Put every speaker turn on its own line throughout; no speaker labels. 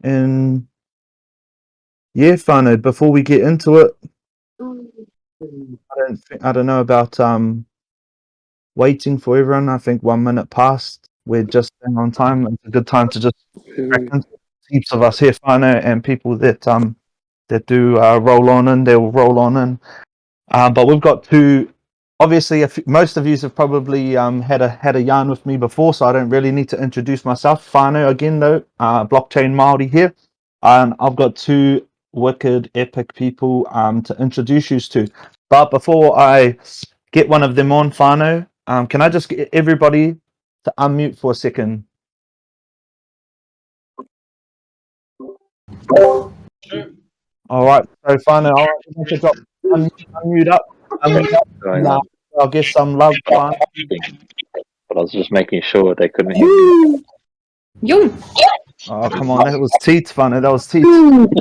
And yeah, whānau, before we get into it, I don't know about waiting for everyone. I think 1 minute past. We're just on time. It's a good time to just crack into it. Heaps of us here, whānau, and people that do roll on in, they will roll on in. But we've got two. Obviously, most of you have probably had a yarn with me before, so I don't really need to introduce myself. Whānau again, though, Blockchainmāori here. I've got two wicked, epic people to introduce you to. But before I get one of them on, whānau, can I just get everybody to unmute for a second? All right, so whānau, I'll to drop unmute up. I'll get some love.
But I was just making sure they couldn't hear me.
Yo.
Oh, come on, that was teeth, whānau. That was teeth.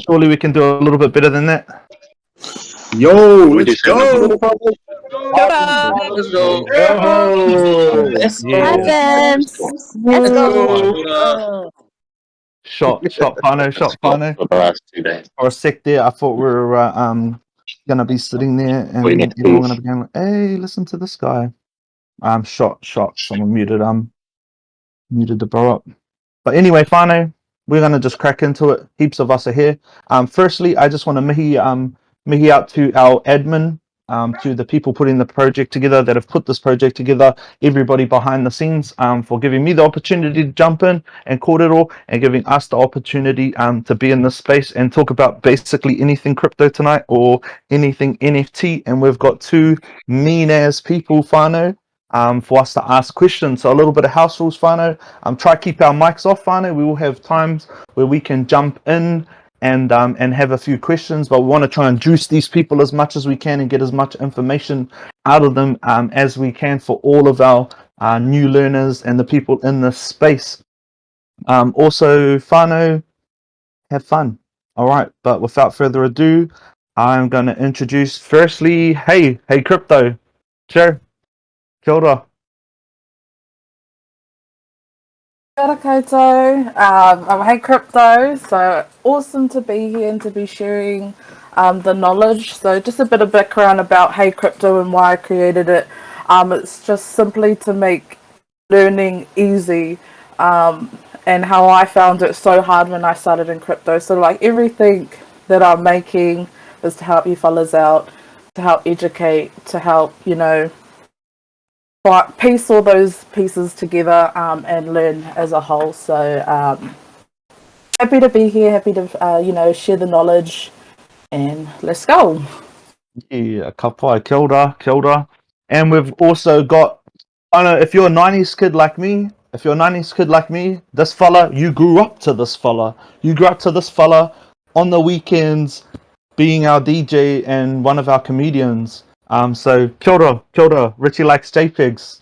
Surely we can do a little bit better than that.
Yo, let's go!
Let's go.
Let's go. Shot, whānau.
For the last 2 days.
For a sec there, I thought we were gonna be sitting there and everyone gonna be going like, "Hey, listen to this guy." Shot. Someone muted the bro up. But anyway, whānau, we're gonna just crack into it. Heaps of us are here. Firstly, I just want to mihi out to our admin, to the people putting the project together that have put this project together, everybody behind the scenes, for giving me the opportunity to jump in and call it all, and giving us the opportunity to be in this space and talk about basically anything crypto tonight or anything NFT. And we've got two mean as people, whānau, for us to ask questions. So a little bit of house rules, whānau. Try to keep our mics off, whānau. We will have times where we can jump in and have a few questions, but we want to try and juice these people as much as we can and get as much information out of them as we can for all of our new learners and the people in this space. Also, whānau, have fun. All right, but without further ado, I'm going to introduce firstly, Haycrypto. Sure. Kia ora.
Kia ora koutou. I'm Haycrypto, so awesome to be here and to be sharing the knowledge. So just a bit of background about Haycrypto and why I created it. It's just simply to make learning easy, and how I found it so hard when I started in crypto. So like everything that I'm making is to help you fellas out, to help educate, to help, but piece all those pieces together and learn as a whole. So happy to be here, happy to share the knowledge, and let's go.
Yeah, kapai, kia ora. And we've also got, I don't know, if you're a 90s kid like me, this fella, you grew up to this fella. You grew up to this fella on the weekends being our DJ and one of our comedians. So kia ora, Richie Likes Jpegs.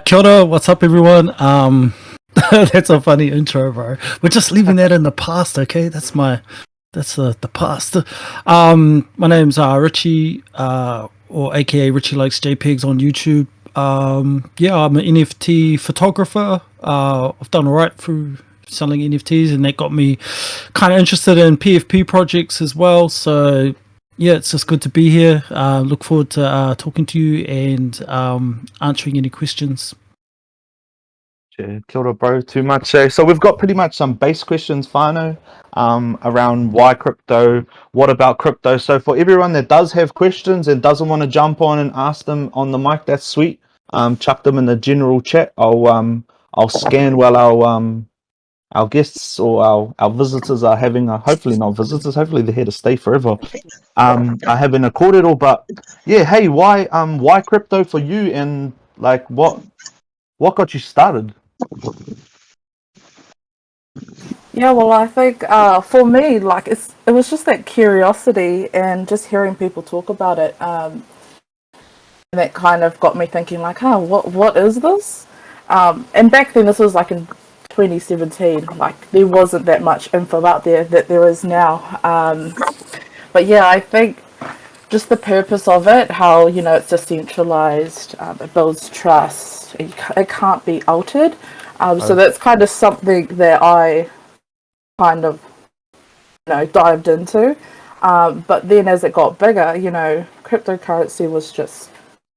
Kia ora, what's up everyone? That's a funny intro, bro. We're just leaving that in the past, okay? That's the past. My name's Richie, or aka Richie Likes Jpegs on YouTube. I'm an NFT photographer. I've done alright through selling NFTs, and that got me kind of interested in PFP projects as well. So yeah, it's just good to be here. Look forward to talking to you and answering any questions.
Yeah, kia ora, bro. Too much. So we've got pretty much some base questions, whānau, around why crypto, what about crypto. So for everyone that does have questions and doesn't want to jump on and ask them on the mic, that's sweet. Chuck them in the general chat. I'll scan while our guests or our visitors are having hopefully not visitors, hopefully they're here to stay forever. Are having a cordial, but yeah, hey, why crypto for you, and like what got you started?
Yeah, well, I think for me, like it was just that curiosity and just hearing people talk about it, and that kind of got me thinking, like, what is this? And back then, this was like in 2017. Like there wasn't that much info out there that there is now. But yeah, I think just the purpose of it, how it's decentralized, it builds trust, it can't be altered. So that's kind of something that I kind of, dived into. But then as it got bigger, cryptocurrency was just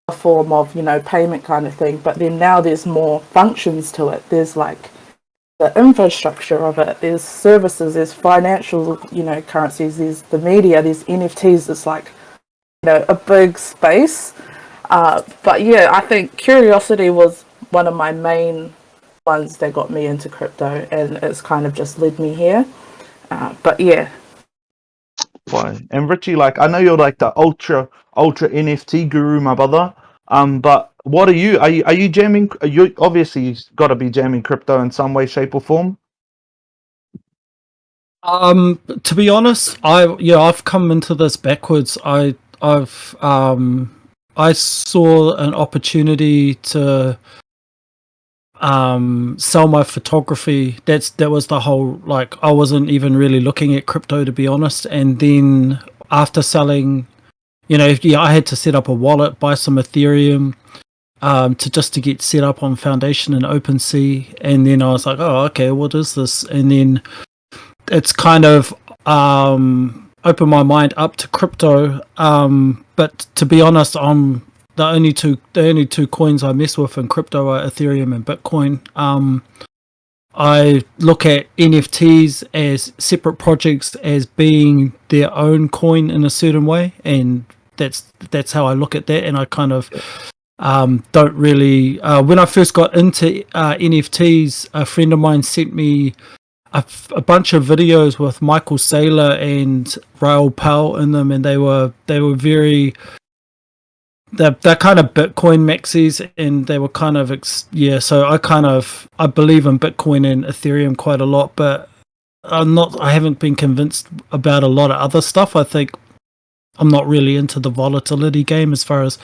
a form of, payment kind of thing. But then now there's more functions to it. There's like the infrastructure of it, there's services, there's financial, currencies, there's the media, there's NFTs. It's like, a big space. But yeah, I think curiosity was one of my main ones that got me into crypto, and it's kind of just led me here. But yeah.
Why? And Richie, like, I know you're like the ultra NFT guru, my brother. But what are you? Are you jamming? You obviously got to be jamming crypto in some way, shape, or form.
To be honest, I've come into this backwards. I saw an opportunity to sell my photography. That was the whole, like, I wasn't even really looking at crypto, to be honest. And then after selling, I had to set up a wallet, buy some Ethereum, to get set up on Foundation and OpenSea. And then I was like, oh, okay, what is this? And then it's kind of opened my mind up to crypto. But to be honest, the only two coins I mess with in crypto are Ethereum and Bitcoin. I look at NFTs as separate projects, as being their own coin in a certain way, and that's how I look at that. And I kind of don't really. When I first got into NFTs, a friend of mine sent me a bunch of videos with Michael Saylor and Raoul Pal in them, and they were very. They're kind of Bitcoin maxis, and they were kind of So I believe in Bitcoin and Ethereum quite a lot, but I haven't been convinced about a lot of other stuff. I think I'm not really into the volatility game as far as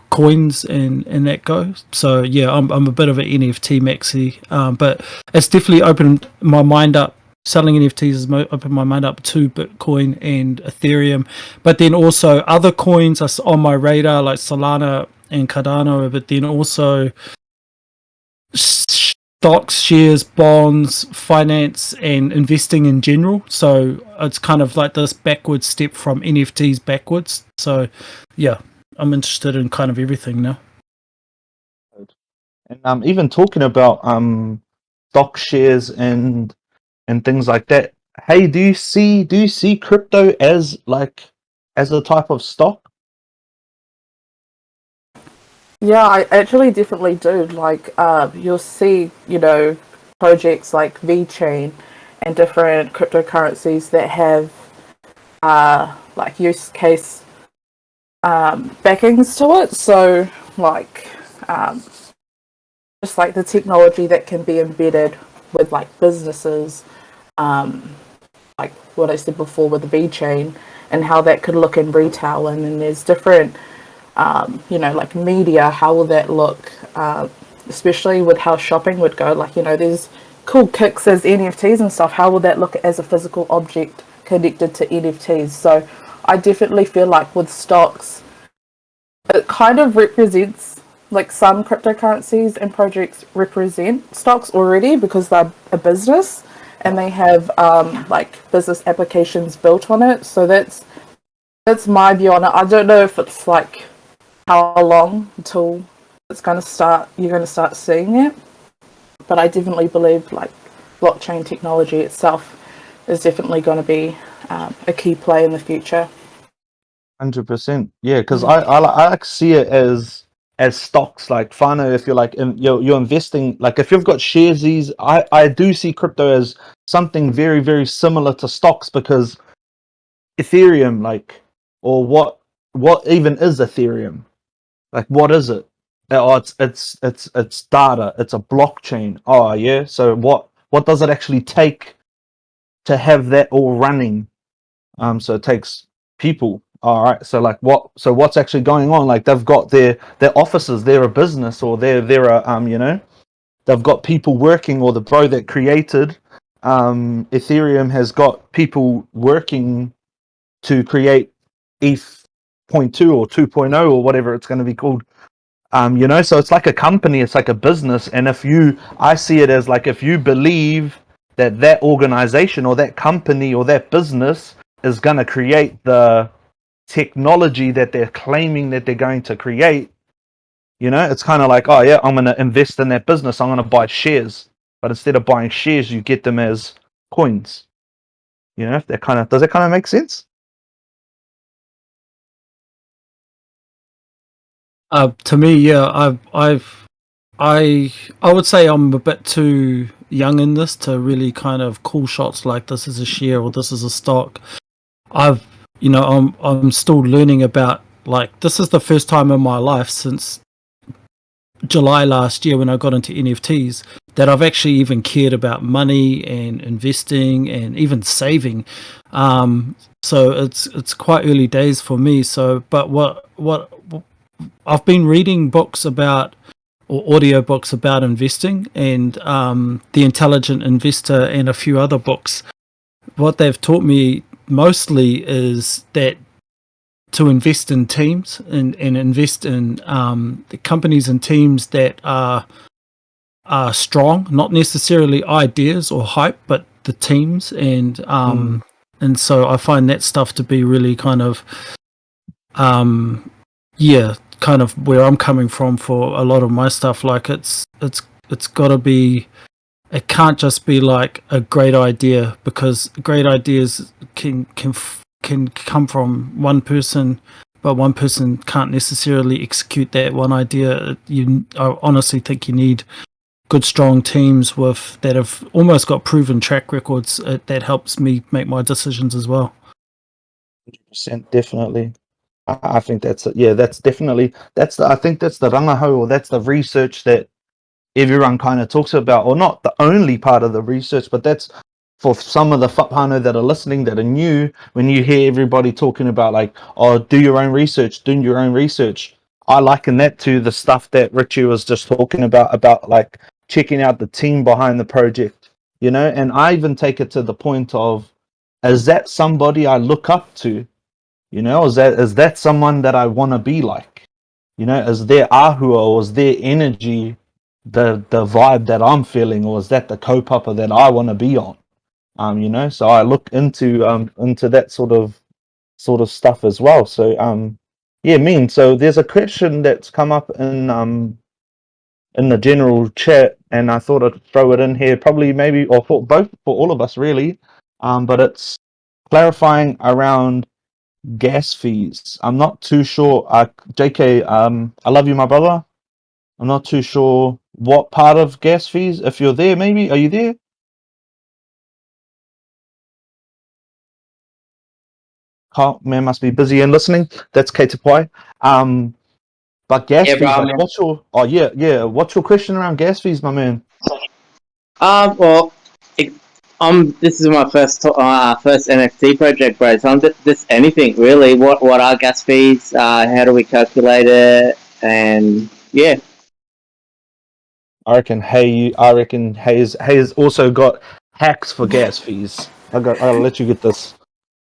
coins and that goes. So yeah, I'm a bit of an NFT maxi, but it's definitely opened my mind up. Selling NFTs has opened my mind up to Bitcoin and Ethereum, but then also other coins are on my radar, like Solana and Cardano, but then also stocks, shares, bonds, finance, and investing in general. So it's kind of like this backwards step from NFTs backwards. So yeah, I'm interested in kind of everything now.
And even talking about stock shares and things like that. Hey, do you see crypto as a type of stock?
Yeah, I actually definitely do. Like, you'll see, projects like VeChain and different cryptocurrencies that have, like, use case backings to it. So, like, just like the technology that can be embedded with, like, businesses, like what I said before with the VeChain, and how that could look in retail. And then there's different, like media, how will that look, especially with how shopping would go. Like, there's cool kicks as NFTs and stuff. How will that look as a physical object connected to NFTs? So I definitely feel like with stocks, it kind of represents, like, some cryptocurrencies and projects represent stocks already because they're a business and they have like business applications built on it. So that's my view on it. I don't know if it's like how long until you're going to start seeing it, but I definitely believe like blockchain technology itself is definitely going to be a key play in the future.
100%. Yeah, because I like see it as stocks. Like, Fano, if you're like you're investing, like if you've got sharesies, I do see crypto as something very, very similar to stocks, because Ethereum, like, or what even is Ethereum? Like, what is it? Oh, it's data. It's a blockchain. Oh yeah. So what does it actually take to have that all running? So it takes people. All right. So like what's actually going on? Like, they've got their offices. They're a business, or they're a they've got people working, or the bro that created Ethereum has got people working to create ETH.2 or 2.0 or whatever it's going to be called. So it's like a company, it's like a business. And I see it as like, if you believe that organization or that company or that business is going to create the technology that they're claiming that they're going to create. You know, it's kind of like, oh yeah, I'm going to invest in that business, I'm going to buy shares. But instead of buying shares, you get them as coins. You know, does that kind of make sense?
To me, yeah, I would say I'm a bit too young in this to really kind of call shots like this is a share or this is a stock. I'm still learning about, like, this is the first time in my life since July last year when I got into NFTs that I've actually even cared about money and investing and even saving. So it's quite early days for me. So, but what I've been reading books about, or audio books about investing, and The Intelligent Investor and a few other books. What they've taught me mostly is that to invest in teams and invest in the companies and teams that are strong, not necessarily ideas or hype, but the teams. And so I find that stuff to be really kind of kind of where I'm coming from for a lot of my stuff. Like it's got to be, it can't just be like a great idea, because great ideas can come from one person, but one person can't necessarily execute that one idea. I honestly think you need good, strong teams that have almost got proven track records. That helps me make my decisions as well.
100%, definitely. I think that's it. Yeah, I think that's the rangaho, or that's the research that everyone kind of talks about, or not the only part of the research, but that's for some of the whapano that are listening that are new. When you hear everybody talking about like, oh, do your own research, I liken that to the stuff that Richie was just talking about like checking out the team behind the project, you know. And I even take it to the point of, is that somebody I look up to? You know, is that someone that I want to be like? You know, is their ahua or is their energy the vibe that I'm feeling, or is that the kaupapa that I want to be on? You know, so I look into that sort of stuff as well. So yeah, so there's a question that's come up in the general chat, and I thought I'd throw it in here, probably maybe, or for all of us really. But it's clarifying around gas fees. I'm not too sure. JK, I love you, my brother. I'm not too sure what part of gas fees. If you're there, maybe, are you there? Carl, man, must be busy and listening. That's Kate Tapai. But gas fees, like, what's your question around gas fees, my man?
Well, this is my first NFT project, bro. So I'm just anything really. What are gas fees? How do we calculate it? And yeah.
I reckon Hay's also got hacks for gas fees. I'll let you get this.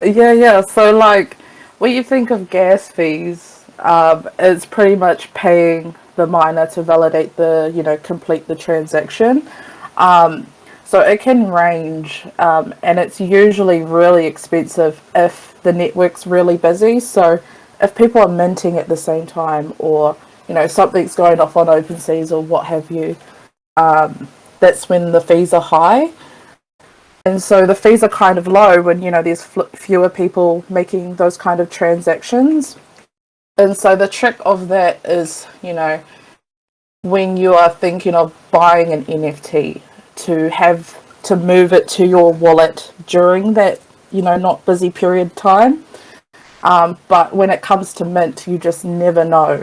Yeah. So, like, when you think of gas fees, it's pretty much paying the miner to validate complete the transaction. So it can range, and it's usually really expensive if the network's really busy. So if people are minting at the same time, or something's going off on OpenSeas or what have you, that's when the fees are high. And so the fees are kind of low when there's fewer people making those kind of transactions. And so the trick of that is, when you are thinking of buying an NFT, to move it to your wallet during that not busy period time. But when it comes to mint, you just never know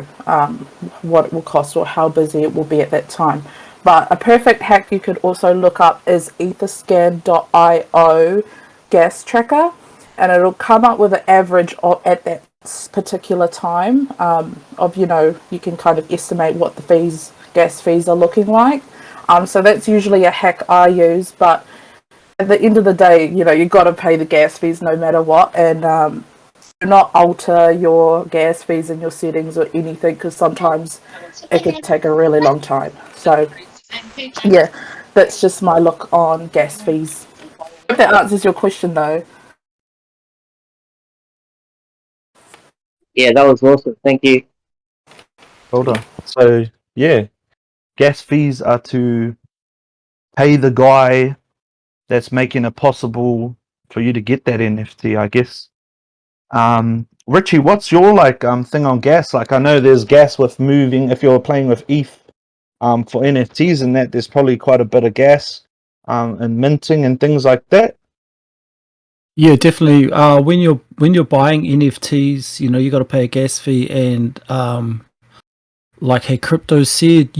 what it will cost or how busy it will be at that time. But a perfect hack you could also look up is etherscan.io gas tracker, and it'll come up with an average at that particular time of you can kind of estimate what the gas fees are looking like. So that's usually a hack I use, but at the end of the day, you've got to pay the gas fees no matter what, and do not alter your gas fees in your settings or anything, because sometimes it could take a really long time. So yeah, that's just my look on gas fees. If that answers your question, though.
Yeah, that was awesome. Thank you.
Hold on. So yeah, gas fees are to pay the guy that's making it possible for you to get that NFT, I guess. Richie, what's your thing on gas? Like, I know there's gas with moving. If you're playing with ETH, for NFTs and that, there's probably quite a bit of gas, and minting and things like that.
Yeah, definitely. When you're buying NFTs, you got to pay a gas fee, and like Haycrypto said,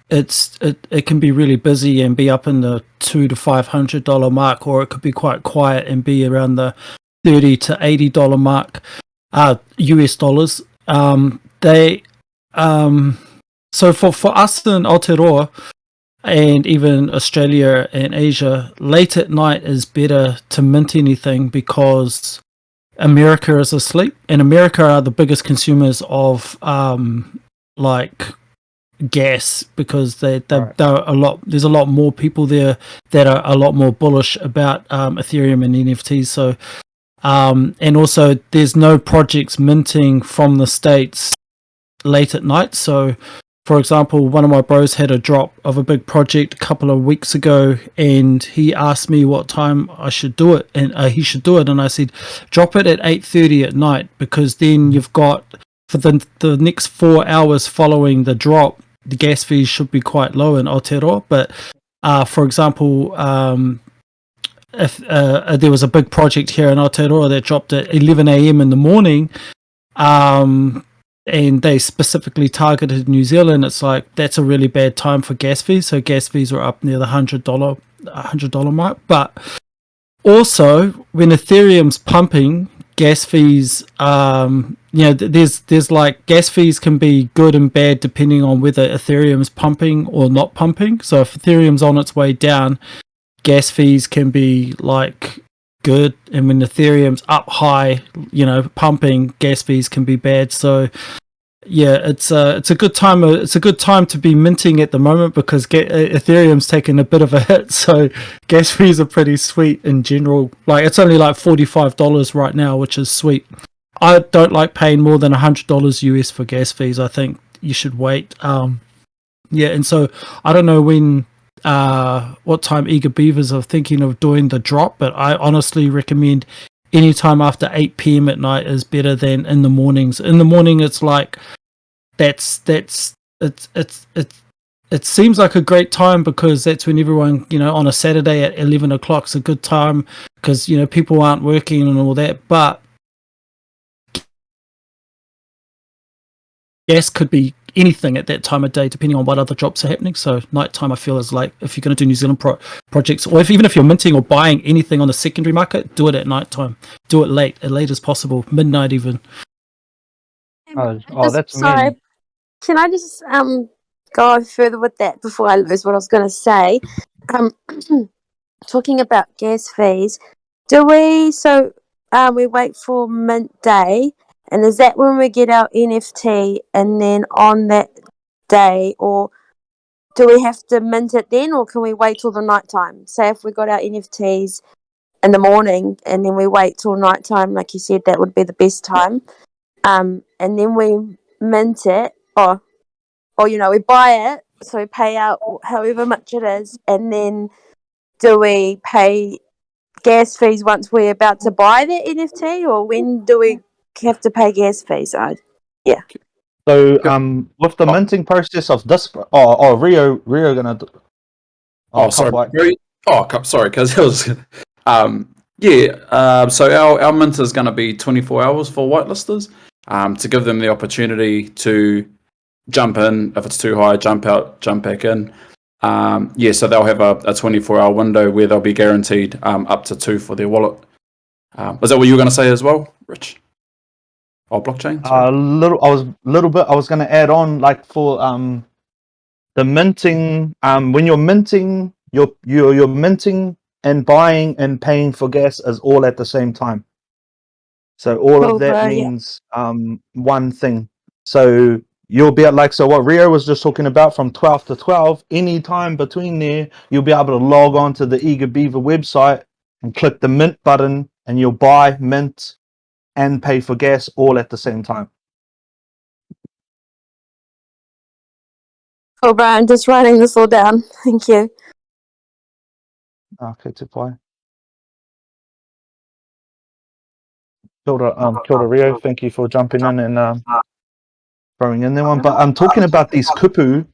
it can be really busy and be up in the $200 to $500 mark, or it could be quite quiet and be around the $30 to $80 mark, US dollars. So for us in Aotearoa and even Australia and Asia, late at night is better to mint anything because America is asleep, and America are the biggest consumers of gas, because they're a lot. There's a lot more people there that are a lot more bullish about Ethereum and NFTs. So and also there's no projects minting from the States late at night. So for example, one of my bros had a drop of a big project a couple of weeks ago, and he asked me what time I should do it, and he should do it, and I said drop it at 8:30 at night, because then you've got, for the next 4 hours following the drop, the gas fees should be quite low in Aotearoa. But for example, if there was a big project here in Aotearoa that dropped at 11 a.m. in the morning, and they specifically targeted New Zealand, it's like that's a really bad time for gas fees. So gas fees were up near the $100 mark. But also when Ethereum's pumping, gas fees, there's like gas fees can be good and bad depending on whether Ethereum's pumping or not pumping. So if Ethereum's on its way down, gas fees can be like good, and when Ethereum's up high, pumping, gas fees can be bad. So yeah, it's a good time. It's a good time to be minting at the moment, because Ethereum's taken a bit of a hit. So gas fees are pretty sweet in general. Like, it's only like $45 right now, which is sweet. I don't like paying more than $100 US for gas fees. I think you should wait. And so I don't know what time Eager Beavers are thinking of doing the drop, but I honestly recommend any time after 8 p.m. at night is better than in the mornings. In the morning, it's like it seems like a great time, because that's when everyone, on a Saturday at 11 o'clock is a good time, because people aren't working and all that. But gas could be anything at that time of day, depending on what other drops are happening. So nighttime, I feel, is like, if you're going to do New Zealand projects, or even if you're minting or buying anything on the secondary market, do it at nighttime. Do it late as possible, midnight even.
That's
sorry.
amazing.
Can I just go further with that before I lose what I was going to say? Talking about gas fees, we wait for mint day, and is that when we get our NFT, and then on that day, or do we have to mint it then, or can we wait till the night time? Say if we got our NFTs in the morning and then we wait till night time, like you said, that would be the best time. And then we mint it, or we buy it, so we pay out however much it is, and then do we pay gas fees once we're about to buy the NFT, or when do we have to pay gas fees?
So with the minting process of this, Rio gonna.
Sorry, because it was. So our mint is going to be 24 hours for whitelisters, to give them the opportunity to jump in. If it's too high, jump out, jump back in. So they'll have a 24-hour window where they'll be guaranteed up to 2 for their wallet. Was that what you were going to say as well, Rich? Or blockchain?
I was going to add on, like, for the minting. When you're minting, you're minting and buying and paying for gas is all at the same time. So all of that means one thing. So you'll be at like, so what Rio was just talking about from 12 to 12, any time between there, you'll be able to log on to the Eager Beaver website and click the mint button, and you'll buy, mint, and pay for gas all at the same time.
Cool, bro. I'm just writing this all down. Thank you.
Okay, to buy. Kia ora, Rio. Thank you for jumping in and throwing in there one. But I'm talking about these kupu,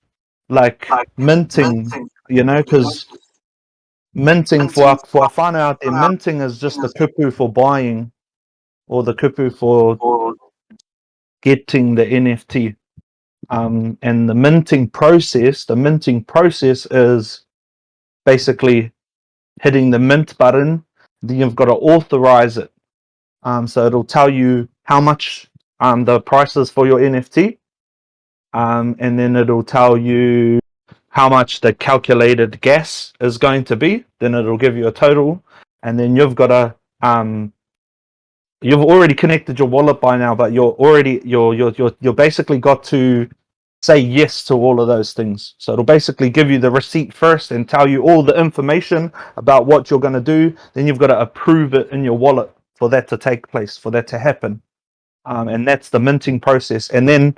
like minting, you know, because minting for our whānau out there, minting is just the kupu for buying, or the kupu for getting the NFT. And the minting process is basically hitting the mint button. Then you've got to authorize it. So it'll tell you how much the price is for your NFT. And then it'll tell you how much the calculated gas is going to be. Then it'll give you a total. And then you've got to you've already connected your wallet by now, but you're basically got to say yes to all of those things. So it'll basically give you the receipt first and tell you all the information about what you're going to do. Then you've got to approve it in your wallet for that to take place, for that to happen. And that's the minting process. And then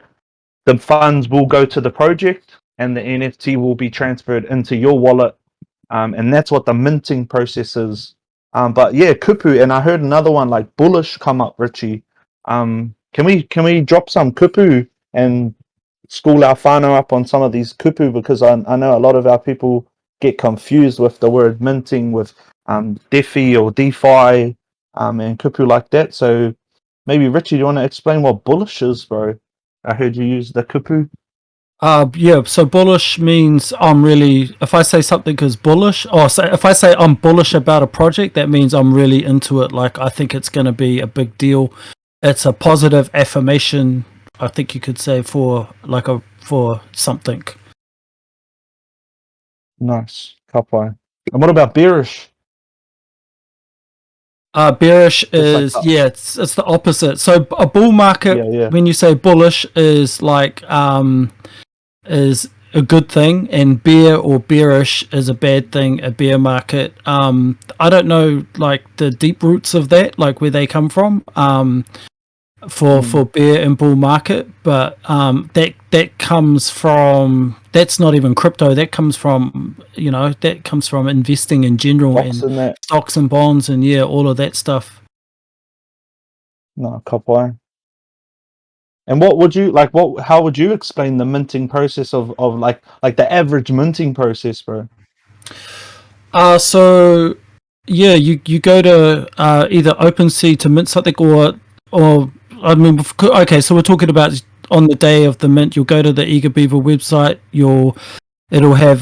the funds will go to the project and the NFT will be transferred into your wallet. And that's what the minting process is. But yeah, kupu, and I heard another one like bullish come up, Richie. Can we drop some kupu and school our whānau up on some of these kupu, because I know a lot of our people get confused with the word minting with DeFi or DeFi and kupu like that. So maybe Richie, do you want to explain what bullish is, bro? I heard you use the kupu.
Yeah, so bullish means I'm really, if I say something is bullish, or if I say I'm bullish about a project, that means I'm really into it. Like, I think it's going to be a big deal. It's a positive affirmation, I think you could say, for something.
Nice. Kapai. And what about bearish?
Bearish
It's
is
like
it's the opposite. So a bull market, when you say bullish, is like is a good thing, and bear or bearish is a bad thing. A bear market. I don't know like the deep roots of that, like where they come from. For bear and bull market, but that comes from, that's not even crypto. That comes from investing in general, and stocks and bonds and all of that stuff.
No, kapai. And what would you like? How would you explain the minting process of like the average minting process, bro?
So yeah, you go to either OpenSea to mint something, or I mean, okay, so we're talking about on the day of the mint, you'll go to the Eager Beaver website, it'll have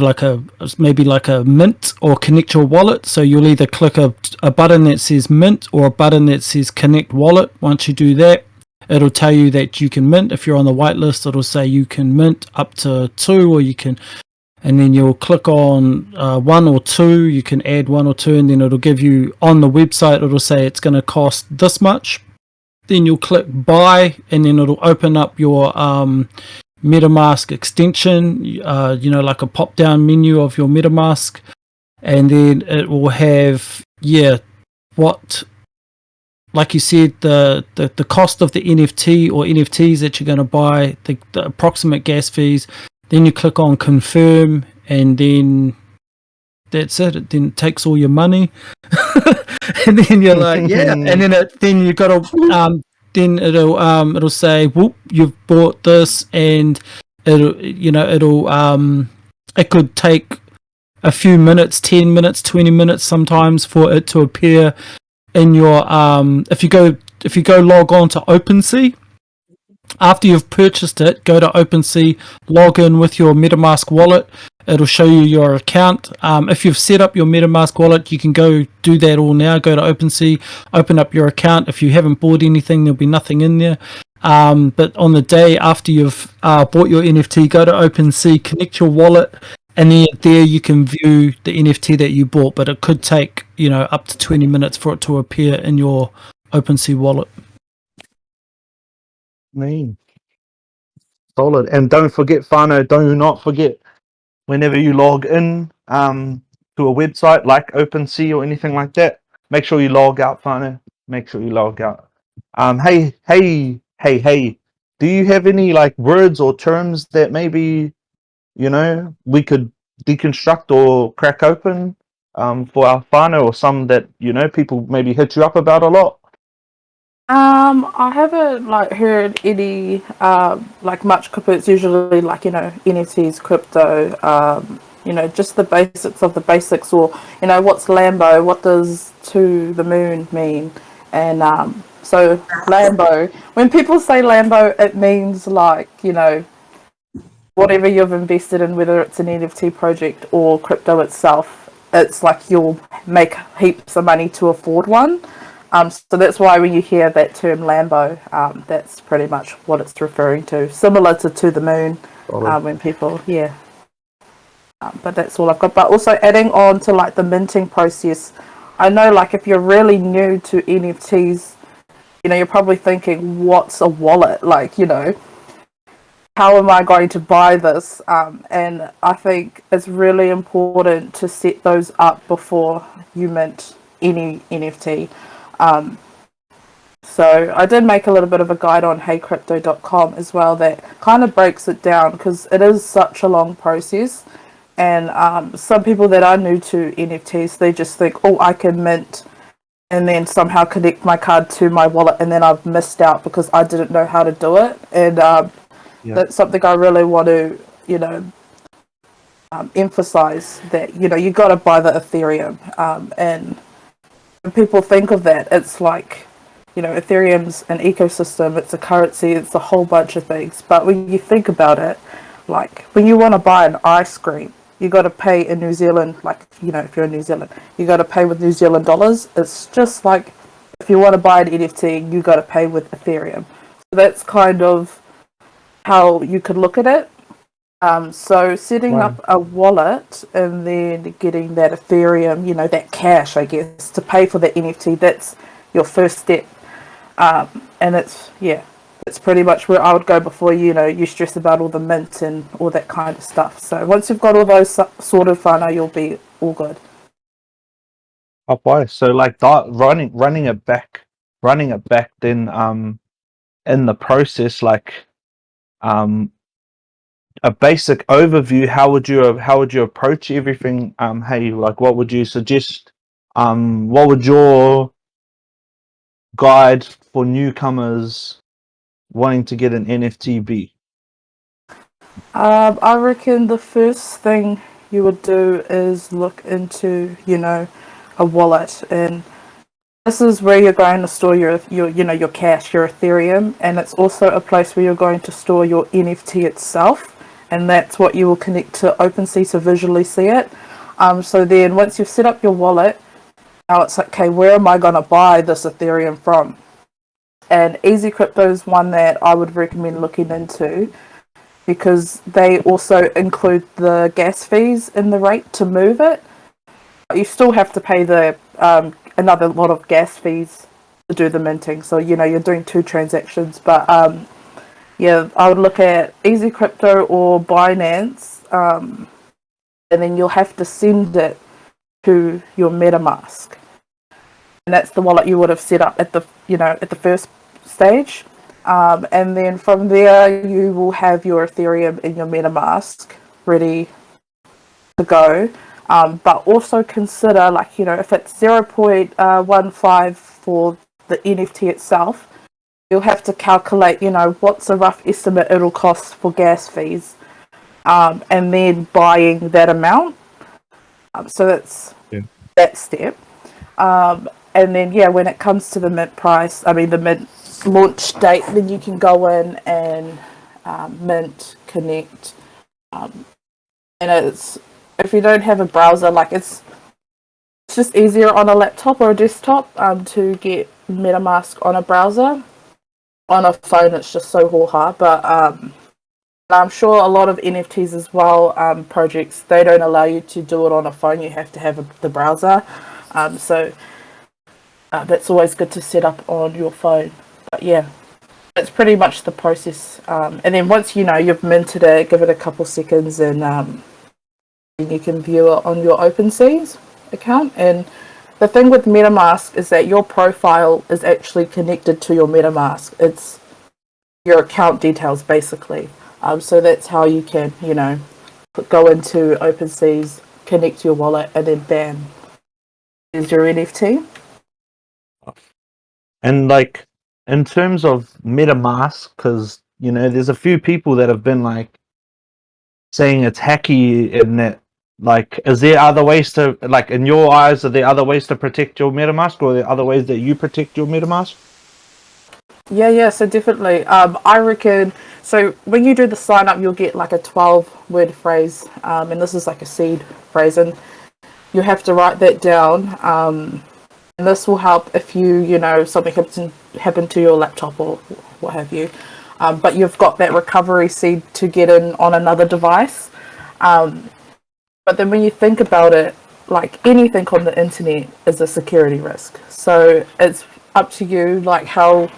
maybe a mint or connect your wallet. So you'll either click a button that says mint or a button that says connect wallet. Once you do that, it'll tell you that you can mint. If you're on the whitelist, it'll say you can mint up to 2, or you can, and then you'll click on 1 or 2, you can add 1 or 2, and then it'll give you on the website, it'll say it's going to cost this much. Then you'll click buy, and then it'll open up your MetaMask extension, like a pop down menu of your MetaMask, and then it will have what, like you said, the cost of the NFT or NFTs that you're going to buy, the approximate gas fees. Then you click on confirm, and then that's it. It then takes all your money, and then you're like, yeah, and then you got to then it'll say, whoop, you've bought this, and it could take a few minutes, 10 minutes, 20 minutes sometimes for it to appear in your if you go log on to OpenSea. After you've purchased it, go to OpenSea, log in with your MetaMask wallet. It'll show you your account. If you've set up your MetaMask wallet, you can go do that all now. Go to OpenSea, open up your account. If you haven't bought anything, there'll be nothing in there. But on the day after you've bought your NFT, go to OpenSea, connect your wallet, and then there you can view the NFT that you bought. But it could take up to 20 minutes for it to appear in your OpenSea wallet.
Mean. Solid. And don't forget, Fano, do not forget, whenever you log in to a website like OpenSea or anything like that, make sure you log out, Fano. Make sure you log out. Hey, do you have any like words or terms that maybe, you know, we could deconstruct or crack open for our whānau, or some that, you know, people maybe hit you up about a lot?
I haven't like heard any like much crypto. It's usually like, you know, NFTs, crypto, you know, just the basics of the basics, or, you know, what's Lambo, what does to the moon mean? And so Lambo, when people say Lambo, it means like, you know, whatever you've invested in, whether it's an NFT project or crypto itself, it's like you'll make heaps of money to afford one. So that's why when you hear that term Lambo, that's pretty much what it's referring to. Similar to the moon, when people, yeah. But that's all I've got. But also adding on to like the minting process, I know like if you're really new to NFTs, you know, you're probably thinking, what's a wallet? Like, you know, how am I going to buy this? And I think it's really important to set those up before you mint any NFT. So I did make a little bit of a guide on haycrypto.com as well that kind of breaks it down, because it is such a long process. And some people that are new to NFTs, they just think, oh, I can mint and then somehow connect my card to my wallet, and then I've missed out because I didn't know how to do it. And that's something I really want to, you know, emphasize, that, you know, you got to buy the Ethereum. And when people think of that, it's like, you know, Ethereum's an ecosystem, it's a currency, it's a whole bunch of things. But when you think about it, like when you want to buy an ice cream, you got to pay in New Zealand, like, you know, if you're in New Zealand, you got to pay with New Zealand dollars. It's just like if you want to buy an NFT, you got to pay with Ethereum. So that's kind of how you could look at it. So setting up a wallet and then getting that Ethereum, you know, that cash, I guess, to pay for the NFT, that's your first step. And it's pretty much where I would go before, you know, you stress about all the mint and all that kind of stuff. So once you've got all those sort of whānau, you'll be all good.
Oh boy, so like that, running it back then in the process, like a basic overview, how would you approach everything? Hey, like what would you suggest? What would your guide for newcomers wanting to get an NFT be?
I reckon the first thing you would do is look into, you know, a wallet, and this is where you're going to store your you know, your cash, your Ethereum, and it's also a place where you're going to store your NFT itself, and that's what you will connect to OpenSea to visually see it. So then once you've set up your wallet, now it's like, okay, where am I going to buy this Ethereum from? And Haycrypto is one that I would recommend looking into, because they also include the gas fees in the rate to move it. You still have to pay the another lot of gas fees to do the minting. So, you know, you're doing two transactions. But yeah, I would look at Haycrypto or Binance, and then you'll have to send it to your MetaMask. And that's the wallet you would have set up at the, you know, at the first stage. And then from there, you will have your Ethereum in your MetaMask ready to go. But also consider, like, you know, if it's 0.15 for the NFT itself, you'll have to calculate, you know, what's a rough estimate it'll cost for gas fees, and then buying that amount. So that's that step. And then, yeah, when it comes to the mint price, I mean, the mint launch date, then you can go in and mint, connect. And it's, if you don't have a browser, like it's just easier on a laptop or a desktop to get MetaMask on a browser. On a phone, it's just so hoo-ha. But I'm sure a lot of NFTs as well, projects, they don't allow you to do it on a phone. You have to have the browser. So that's always good to set up on your phone. But yeah, It's pretty much the process. And then once you've minted it, give it a couple seconds, and you can view it on your OpenSea account. And the thing with MetaMask is that your profile is actually connected to your MetaMask. It's your account details, basically. So that's how you can, go into OpenSea, connect your wallet, and then bam, there's your NFT.
And like, in terms of MetaMask, because there's a few people that have been like saying it's hacky, in that, like, is there other ways to, like, in your eyes, are there other ways to protect your MetaMask, or are there other ways that you protect your MetaMask?
Yeah, so definitely. I reckon, so when you do the sign up, you'll get like a 12-word phrase, and this is like a seed phrase, and you have to write that down. And this will help if something happened to your laptop or what have you. But you've got that recovery seed to get in on another device. But then when you think about it, like anything on the internet is a security risk. So it's up to you, like how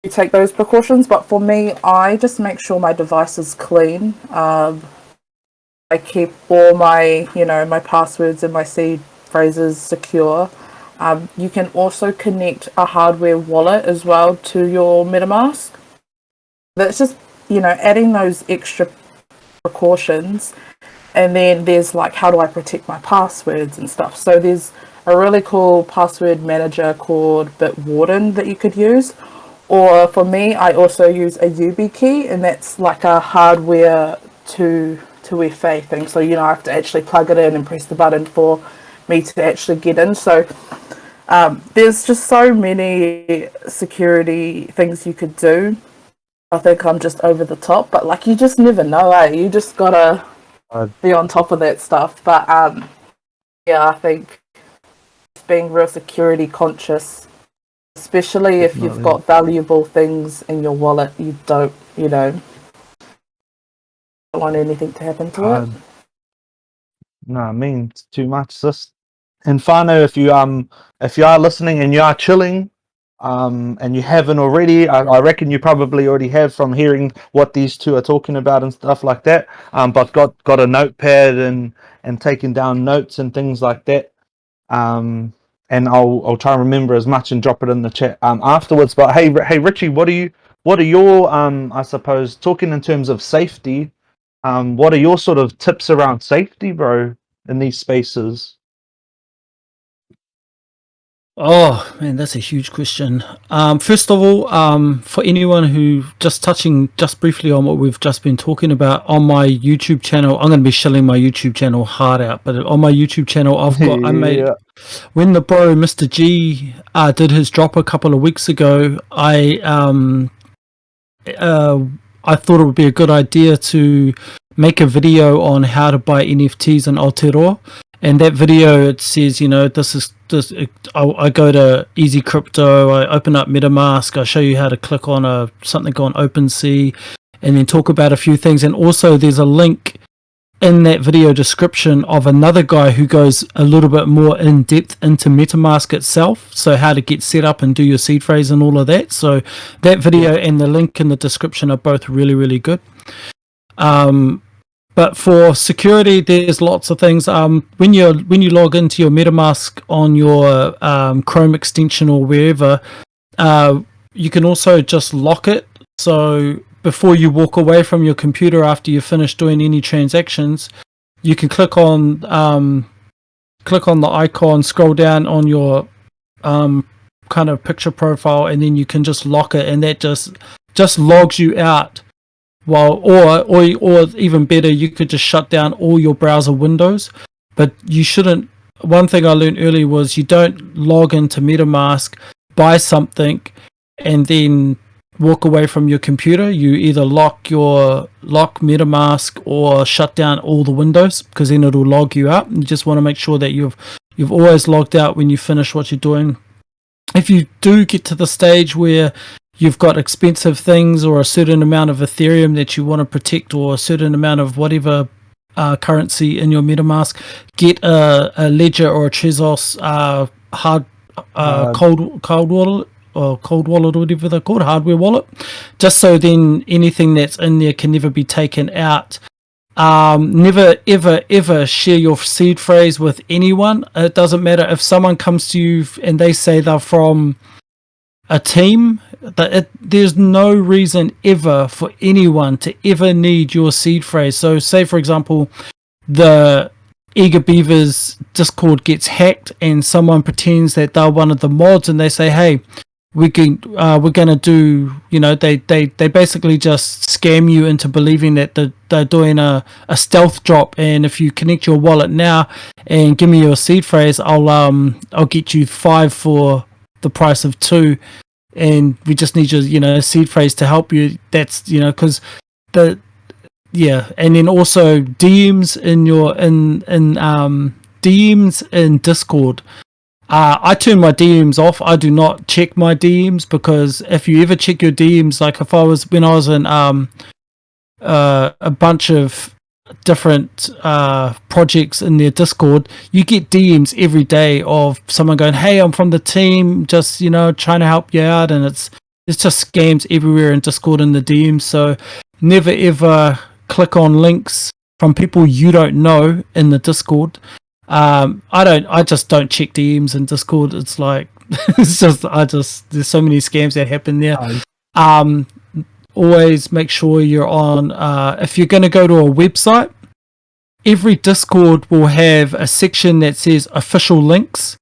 you take those precautions. But for me, I just make sure my device is clean. I keep all my, my passwords and my seed phrases secure. You can also connect a hardware wallet as well to your MetaMask. That's just, adding those extra precautions. And then there's like, how do I protect my passwords and stuff? So there's a really cool password manager called Bitwarden that you could use. Or for me, I also use a YubiKey, and that's like a hardware to FA thing. So, I have to actually plug it in and press the button for me to actually get in. So there's just so many security things you could do. I think I'm just over the top, but like, you just never know, eh? You just gotta be on top of that stuff. But yeah, I think being real security conscious, especially if you've got valuable things in your wallet, you don't want anything to happen to it.
No, I mean, it's too much, sis. And Fano, if you are listening and you are chilling, and you haven't already, I reckon you probably already have from hearing what these two are talking about and stuff like that. But got a notepad and taking down notes and things like that. And I'll try and remember as much and drop it in the chat afterwards. But hey, Richie, what are your I suppose, talking in terms of safety, what are your sort of tips around safety, bro, in these spaces?
Oh man, that's a huge question. First of all, for anyone who touching briefly on what we've just been talking about, on my YouTube channel, I'm going to be shelling my YouTube channel hard out. But on my YouTube channel, I made, when the bro Mr. G did his drop a couple of weeks ago, I thought it would be a good idea to make a video on how to buy NFTs in Aotearoa. And that video, it says, I go to Haycrypto, I open up MetaMask, I show you how to click on something on OpenSea, and then talk about a few things. And also there's a link in that video description of another guy who goes a little bit more in depth into MetaMask itself, so how to get set up and do your seed phrase and all of that. So that video and the link in the description are both really, really good. But for security, there's lots of things. When you log into your MetaMask on your Chrome extension or wherever, you can also just lock it. So before you walk away from your computer after you finish doing any transactions, you can click on the icon, scroll down on your kind of picture profile, and then you can just lock it, and that just logs you out. Or even better, you could just shut down all your browser windows. But you shouldn't. One thing I learned early was you don't log into MetaMask, buy something, and then walk away from your computer. You either lock MetaMask or shut down all the windows, because then it'll log you out. You just want to make sure that you've always logged out when you finish what you're doing. If you do get to the stage where you've got expensive things or a certain amount of Ethereum that you want to protect, or a certain amount of whatever currency in your MetaMask, get a Ledger or a Trezor cold wallet, or cold wallet or whatever they're called, hardware wallet, just so then anything that's in there can never be taken out. Never ever share your seed phrase with anyone. It doesn't matter if someone comes to you and they say they're from a team, there's no reason ever for anyone to ever need your seed phrase. So say for example the Eager Beavers Discord gets hacked and someone pretends that they're one of the mods and they say, hey, we're gonna do, they basically just scam you into believing that they're doing a stealth drop, and if you connect your wallet now and give me your seed phrase, I'll get you 5 for the price of 2, and we just need your seed phrase to help you. That's because and then also DMs DMs in Discord. I turn my DMs off. I do not check my DMs, because if you ever check your DMs, like when I was in a bunch of different projects in their Discord, you get DMs every day of someone going, hey, I'm from the team, just trying to help you out, and it's just scams everywhere in Discord in the DMs. So never ever click on links from people you don't know in the Discord. I just don't check DMs in Discord. It's like there's so many scams that happen there. Always make sure you're on, if you're going to go to a website, every Discord will have a section that says official links,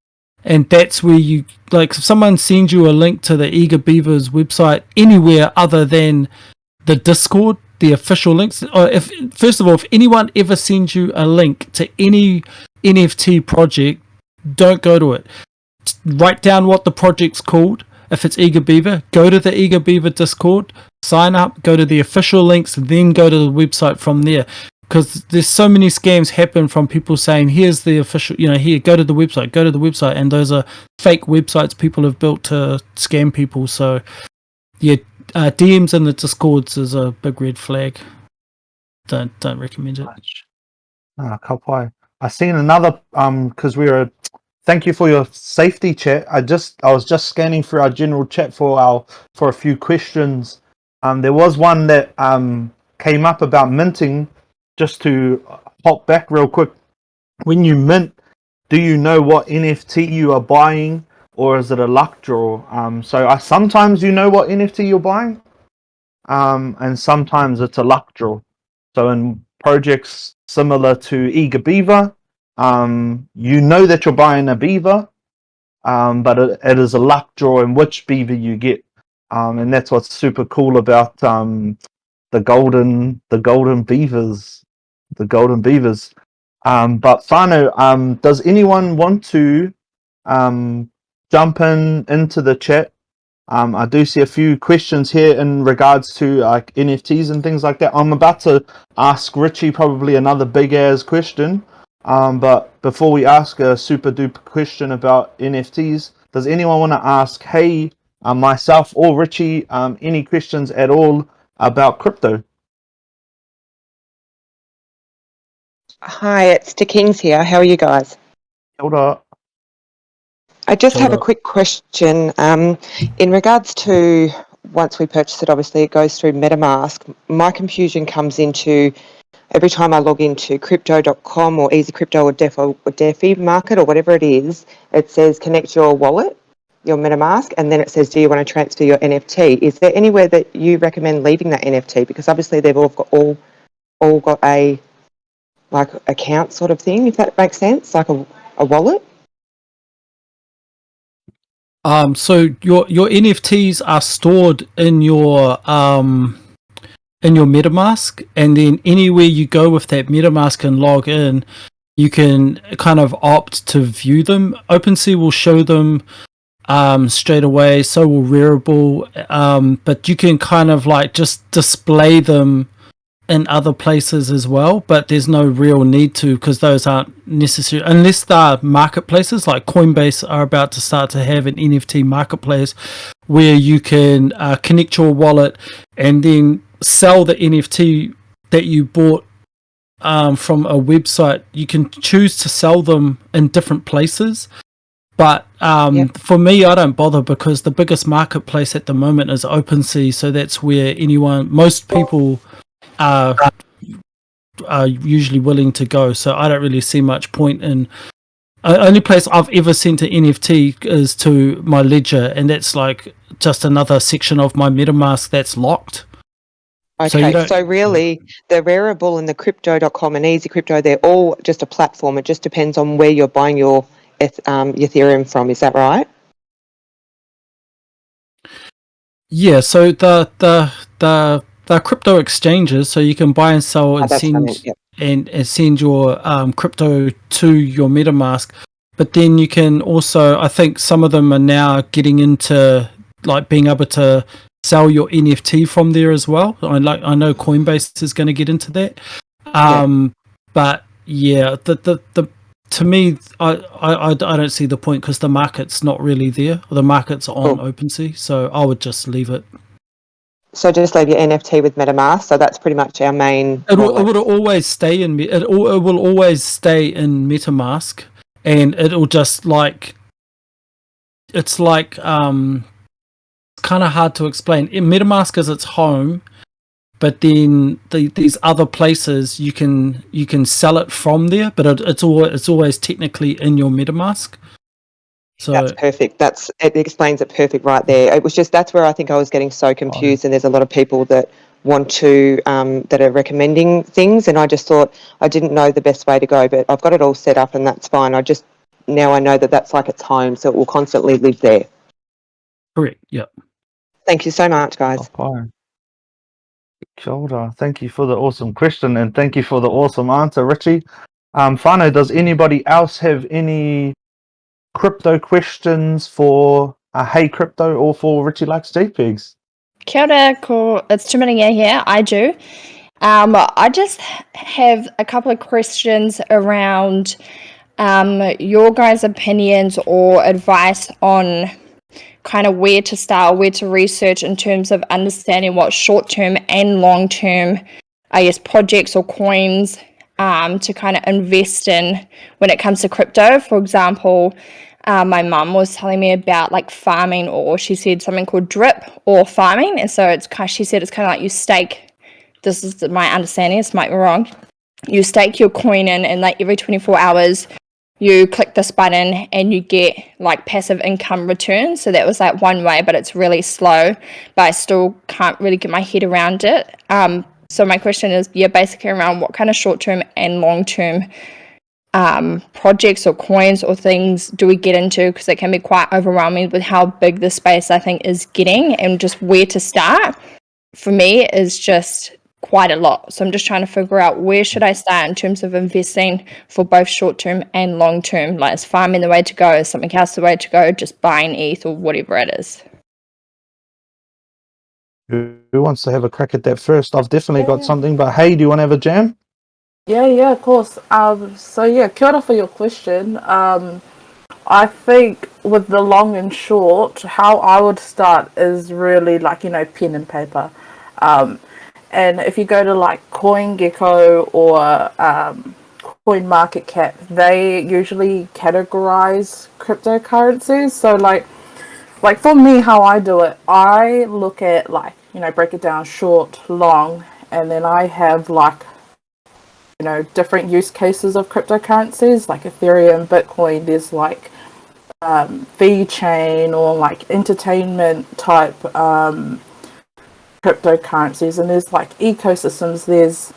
and that's where you, like, if someone sends you a link to the Eager Beavers website anywhere other than the Discord, the official links, or if anyone ever sends you a link to any NFT project, don't go to it. Write down what the project's called. If it's Eager Beaver, go to the Eager Beaver Discord, sign up, go to the official links, then go to the website from there. Because there's so many scams happen from people saying, here's the official, here, go to the website, and those are fake websites people have built to scam people. So yeah, DMs in the Discords is a big red flag. Don't recommend it.
Kapai. I seen another because thank you for your safety chat. I was just scanning through our general chat for a few questions. There was one that came up about minting. Just to hop back real quick, when you mint, do you know what NFT you are buying, or is it a luck draw? So sometimes you know what NFT you're buying, and sometimes it's a luck draw. So in projects similar to Eager Beaver, you know that you're buying a beaver, but it is a luck draw in which beaver you get, and that's what's super cool about the golden beavers. The golden beavers. But Whānau, does anyone want to jump into the chat? I do see a few questions here in regards to like NFTs and things like that. I'm about to ask Richie probably another big ass question. But before we ask a super duper question about NFTs, does anyone want to ask, hey, myself or Richie, any questions at all about crypto?
Hi, it's the Kings here. How are you guys?
Hold up.
I just have a quick question. In regards to once we purchase it, obviously it goes through MetaMask. My confusion comes into every time I log into crypto.com or EasyCrypto or DeFi Market or whatever it is, it says connect your wallet, your MetaMask, and then it says, do you want to transfer your NFT? Is there anywhere that you recommend leaving that NFT? Because obviously they've all got a like account sort of thing, if that makes sense, like a wallet.
So your NFTs are stored in your MetaMask, and then anywhere you go with that MetaMask and log in, you can kind of opt to view them. OpenSea will show them straight away, so will Rarible, but you can kind of like just display them in other places as well, but there's no real need to, because those aren't necessary unless they're marketplaces. Like Coinbase are about to start to have an NFT marketplace where you can connect your wallet and then sell the NFT that you bought from a website. You can choose to sell them in different places, But for me, I don't bother because the biggest marketplace at the moment is OpenSea, so that's where most people are usually willing to go. So I don't really see much point in. Only place I've ever sent an NFT is to my ledger, and that's like just another section of my MetaMask that's locked.
Okay, so really, the Rarible and the Crypto.com and Easy Crypto, they're all just a platform. It just depends on where you're buying your Ethereum from. Is that right?
Yeah. So the crypto exchanges, so you can buy and sell and send and send your crypto to your MetaMask. But then you can also, I think some of them are now getting into like being able to sell your NFT from there as well. I know Coinbase is going to get into that. But yeah, the to me, I don't see the point because the market's not really there. The market's on OpenSea, so I would just leave it.
So just leave your NFT with MetaMask. So that's pretty much our main.
It will always stay in it will always stay in MetaMask, and it'll just like it's like kind of hard to explain. MetaMask is its home, but then these other places you can sell it from there, but it's always technically in your MetaMask. So
that's perfect. It explains it perfect right there. It was just that's where I think I was getting so confused, and there's a lot of people that want to that are recommending things, and I just thought I didn't know the best way to go, but I've got it all set up, and that's fine. Now I know that that's like its home, so it will constantly live there. Correct.
Yep.
Thank you so much, guys.
Shoulder. Thank you for the awesome question, and thank you for the awesome answer, Richie. Whānau, does anybody else have any crypto questions for Haycrypto or for Richie Likes Jpegs?
Kia ora, it's Chimininga here. I do. I just have a couple of questions around your guys' opinions or advice on kind of where to start, where to research in terms of understanding what short-term and long-term, I guess, projects or coins to kind of invest in when it comes to crypto. For example, my mum was telling me about like farming, or she said something called drip or farming, and so she said it's kind of like you stake. This is my understanding. This might be wrong. You stake your coin in, and like every 24 hours, you click this button and you get like passive income returns. So that was like one way, but it's really slow. But I still can't really get my head around it. So my question is, basically around what kind of short-term and long-term projects or coins or things do we get into, because it can be quite overwhelming with how big the space I think is getting, and just where to start for me is just quite a lot. So I'm just trying to figure out where should I start in terms of investing for both short-term and long-term. Like, is farming the way to go? Is something else the way to go? Just buying ETH or whatever it is.
Who wants to have a crack at that first? I've definitely got something, but hey, do you want to have a jam?
Yeah, of course. Kia ora for your question. I think with the long and short, how I would start is really like, pen and paper. And if you go to like CoinGecko or CoinMarketCap, they usually categorize cryptocurrencies. So like for me, how I do it, I look at break it down short, long, and then I have different use cases of cryptocurrencies like Ethereum, Bitcoin. There's like VeChain or like entertainment type cryptocurrencies, and there's like ecosystems. There's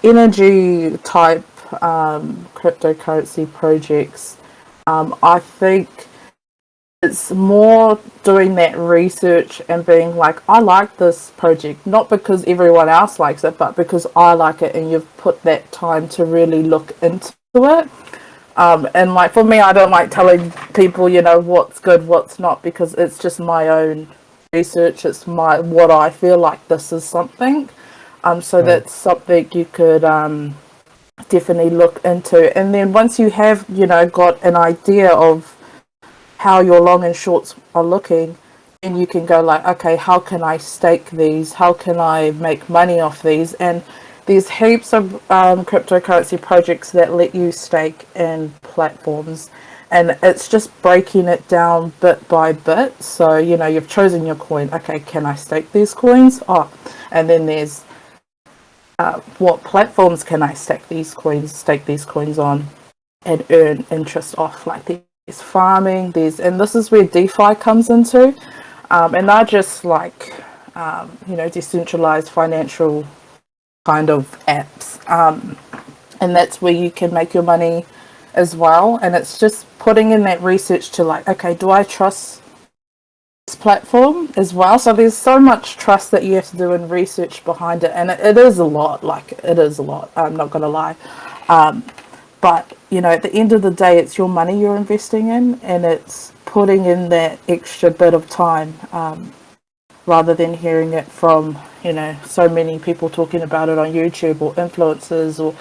energy type cryptocurrency projects. I think it's more doing that research and being like, I like this project, not because everyone else likes it, but because I like it, and you've put that time to really look into it. And like for me, I don't like telling people, what's good, what's not, because it's just my own research. It's what I feel like this is something. So that's something you could definitely look into. And then once you have, got an idea of how your long and shorts are looking, and you can go like, okay, how can I stake these? How can I make money off these? And there's heaps of cryptocurrency projects that let you stake in platforms. and it's just breaking it down bit by bit. So, you know, you've chosen your coin. Okay, can I stake these coins? Oh, and then there's what platforms can I stake these coins on and earn interest off? Like there's farming, and this is where DeFi comes into. And they're just like, you know, decentralized financial kind of apps. And that's where you can make your money as well. And it's just putting in that research to like, okay, do I trust this platform as well? So there's so much trust that you have to do and research behind it. And it is a lot, I'm not going to lie. But, you know, at the end of the day, it's your money you're investing in, and it's putting in that extra bit of time rather than hearing it from, you know, so many people talking about it on YouTube or influencers, or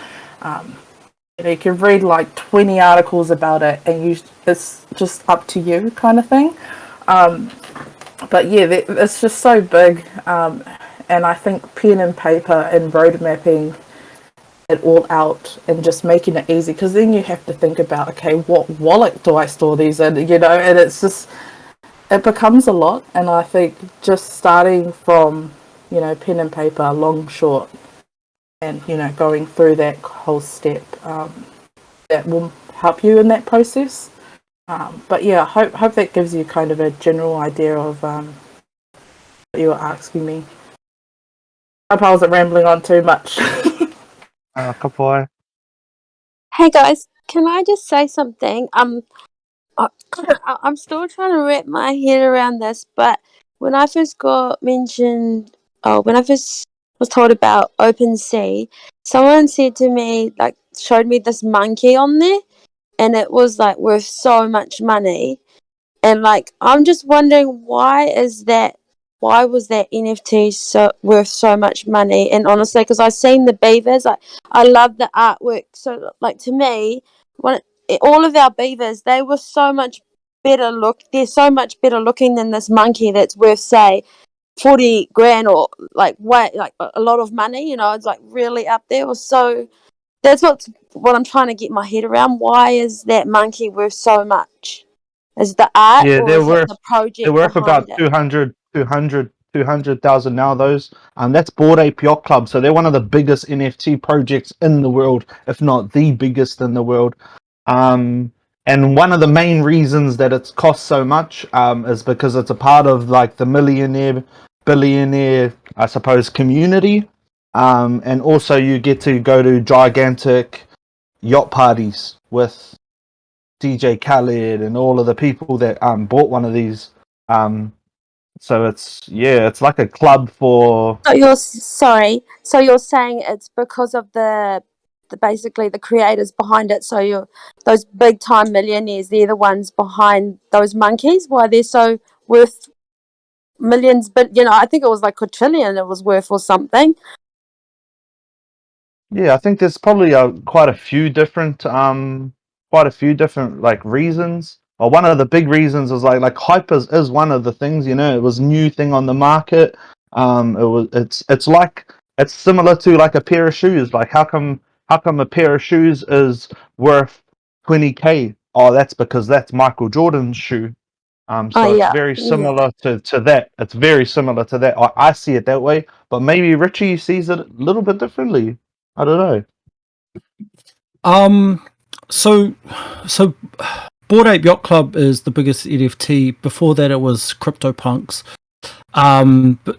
you know, you can read like 20 articles about it and it's just up to you kind of thing. But yeah, it's just so big, and I think pen and paper and road mapping it all out and just making it easy, because then you have to think about, okay, what wallet do I store these in, you know, and it's just, it becomes a lot. And I think just starting from, you know, pen and paper, long, short, and, you know, going through that whole step, that will help you in that process. But yeah, hope that gives you kind of a general idea of what you were asking me. I hope I wasn't rambling on too much.
Kapai.
Hey guys, can I just say something? I'm still trying to wrap my head around this, but when I first when I first was told about OpenSea, someone said to me, like, showed me this monkey on there, and it was like worth so much money. And like, I'm just wondering, why was that NFT worth so much money? And honestly, because I've seen the beavers, I love the artwork. So like, to me, all of our beavers, they were so much better they're so much better looking than this monkey that's worth, say, 40 grand, or like a lot of money, you know. It's like really up there. So that's what I'm trying to get my head around. Why is that monkey worth so much? Is the art,
Yeah,
or
they're
is it the project
they're worth
behind
about
it?
200,000 now. Those that's Bored Ape Yacht Club, so they're one of the biggest NFT projects in the world, if not the biggest in the world. And one of the main reasons that it's cost so much is because it's a part of like the billionaire, I suppose, community. And also you get to go to gigantic yacht parties with DJ Khaled and all of the people that bought one of these. So it's like a club for.
So you're saying it's because of the basically the creators behind it. So those big time millionaires, they're the ones behind those monkeys. Why they're so worth millions? But you know, I think it was like quadrillion it was worth or something.
Yeah, I think there's probably quite a few different like reasons. Or one of the big reasons is like hype is one of the things. You know, it was a new thing on the market. It's similar to like a pair of shoes. Like how come a pair of shoes is worth 20K? Oh, that's because that's Michael Jordan's shoe. So it's
Yeah,
very similar to that. It's very similar to that. I see it that way, but maybe Richie sees it a little bit differently. I don't know.
So Bored Ape Yacht Club is the biggest NFT. Before that, it was CryptoPunks.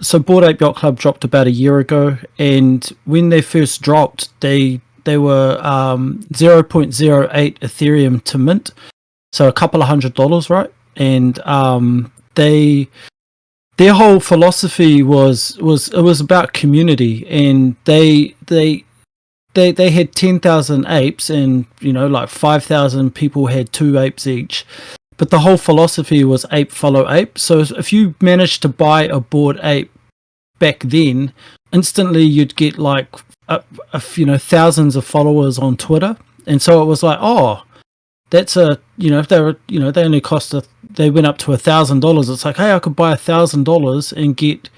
So Bored Ape Yacht Club dropped about a year ago, and when they first dropped, they were 0.08 Ethereum to mint, so a couple of $100, right? And their whole philosophy was about community, and they had 10,000 apes, and you know, like 5,000 people had 2 apes each. But the whole philosophy was ape follow ape. So if you managed to buy a Bored Ape back then, instantly you'd get like thousands of followers on Twitter. And so it was like, oh, that's they only they went up to $1,000. It's like, hey, I could buy $1,000 and get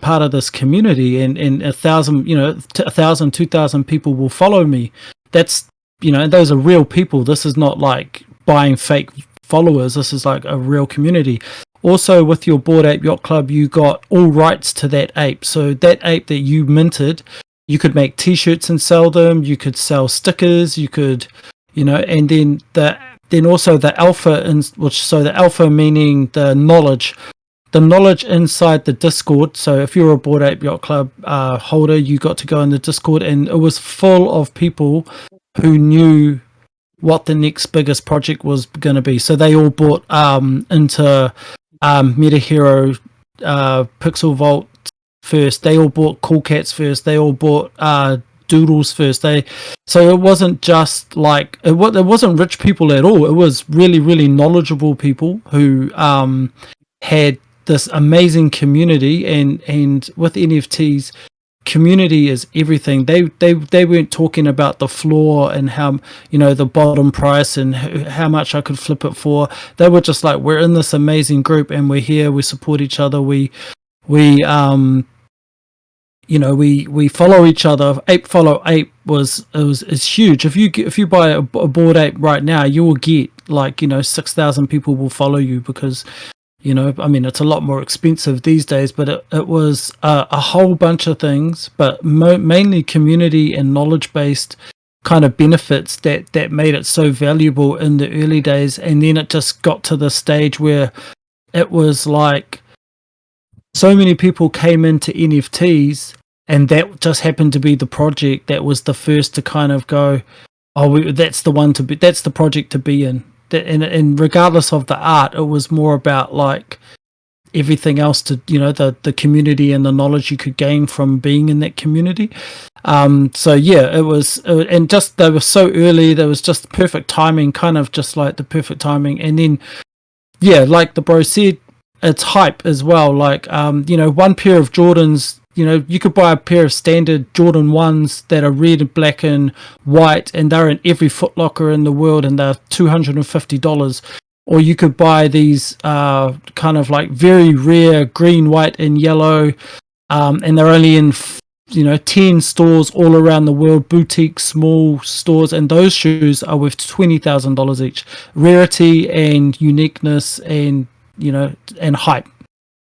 part of this community, and 1,000, 1,000, 2,000 people will follow me. That's, those are real people. This is not like buying fake followers. This is like a real community. Also, with your Bored Ape Yacht Club, you got all rights to that ape. So that ape that you minted, you could make T-shirts and sell them. You could sell stickers. You could, and then also the alpha, the alpha meaning the knowledge inside the Discord. So if you're a Bored Ape Yacht Club holder, you got to go in the Discord, and it was full of people who knew what the next biggest project was going to be. So they all bought into Meta Hero, Pixel Vault first. They all bought Cool Cats first. They all bought Doodles first. So it wasn't just like it wasn't rich people at all. It was really, really knowledgeable people who had this amazing community, and with NFTs, community is everything. They weren't talking about the floor and how the bottom price and how much I could flip it for. They were just like, we're in this amazing group and we're here, we support each other, we follow each other. Ape follow ape is huge. If you buy a Bored Ape right now, you will get 6,000 people will follow you, because it's a lot more expensive these days, but it was a whole bunch of things, but mainly community and knowledge-based kind of benefits that made it so valuable in the early days. And then it just got to the stage where it was like so many people came into NFTs, and that just happened to be the project that was the first to kind of go, that's the project to be in. And regardless of the art, it was more about like everything else to the community and the knowledge you could gain from being in that community. So yeah, it was, and just they were so early. There was just perfect timing, kind of just like the perfect timing. And then yeah, like the bro said, it's hype as well. Like one pair of Jordans. You could buy a pair of standard Jordan 1s that are red, black, and white, and they're in every Foot Locker in the world, and they're $250. Or you could buy these kind of like very rare green, white, and yellow, and they're only in 10 stores all around the world, boutique, small stores, and those shoes are worth $20,000 each. Rarity and uniqueness and and hype.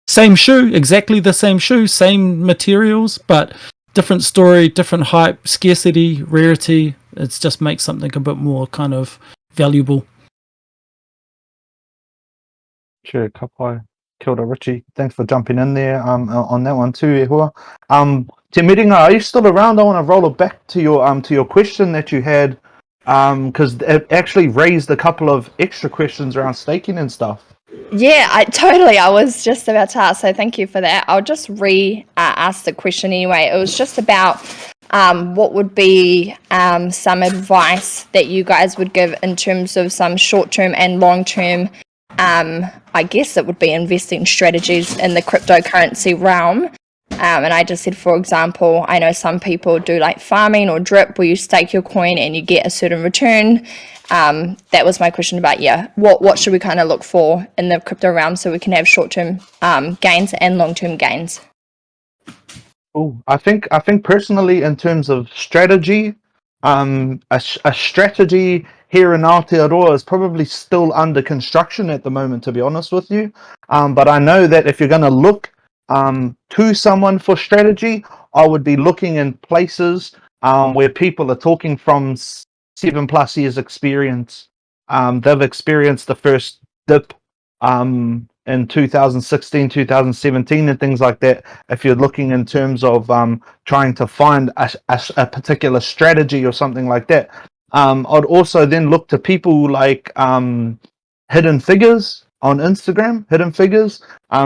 Same shoe, exactly the same shoe, same materials, but different story, different hype, scarcity, rarity. It just makes something a bit more kind of valuable.
Sure, kapai. Kia ora, Richie. Thanks for jumping in there on that one too, Ehua. Te Miringa, are you still around? I want to roll it back to your question that you had, because it actually raised a couple of extra questions around staking and stuff.
Yeah, I was just about to ask, so thank you for that. I'll just ask the question anyway. It was just about what would be some advice that you guys would give in terms of some short-term and long-term, I guess it would be investing strategies in the cryptocurrency realm. And I just said, for example, I know some people do like farming or drip, where you stake your coin and you get a certain return. That was my question about, what should we kind of look for in the crypto realm so we can have short-term gains and long-term gains?
Oh, I think personally, in terms of strategy, a strategy here in Aotearoa is probably still under construction at the moment, to be honest with you. But I know that if you're going to look to someone for strategy, I would be looking in places where people are talking from 7+ years experience. They've experienced the first dip in 2016, 2017 and things like that. If you're looking in terms of trying to find a particular strategy or something like that, I'd also then look to people like Hidden Figures on Instagram. Hidden Figures,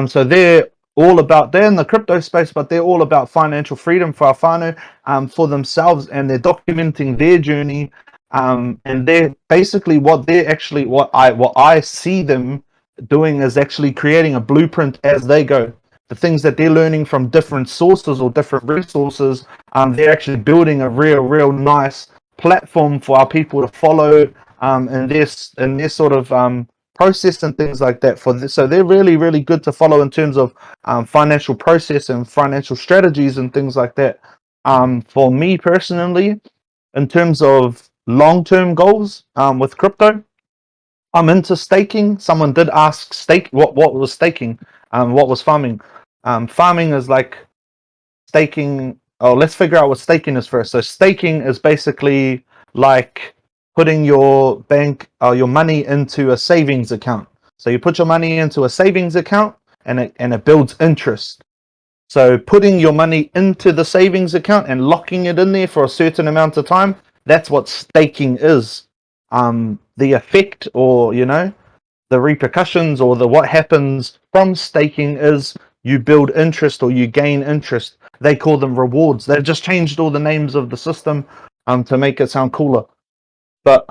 so they're in the crypto space, but they're all about financial freedom for our whānau, for themselves, and they're documenting their journey. And they're basically what I see them doing is actually creating a blueprint as they go. The things that they're learning from different sources or different resources, they're actually building a real nice platform for our people to follow, in their sort of process and things like that. So they're really good to follow in terms of financial process and financial strategies and things like that. For me personally, in terms of long-term goals with crypto, I'm into staking. Someone did ask what was staking, what was farming. Farming is like staking. Oh, let's figure out what staking is first. So staking is basically like putting your bank or your money into a savings account. So you put your money into a savings account, and it builds interest. So putting your money into the savings account and locking it in there for a certain amount of time, that's what staking is. The effect, or the repercussions, or what happens from staking is you build interest or you gain interest. They call them rewards. They've just changed all the names of the system to make it sound cooler. But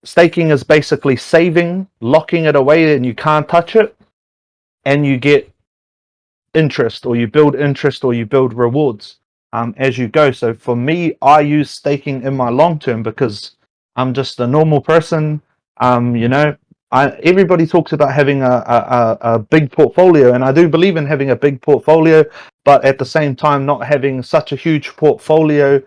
staking is basically saving, locking it away, and you can't touch it, and you get interest, or you build interest, or you build rewards as you go. So for me, I use staking in my long term because I'm just a normal person. Everybody talks about having a big portfolio, and I do believe in having a big portfolio, but at the same time not having such a huge portfolio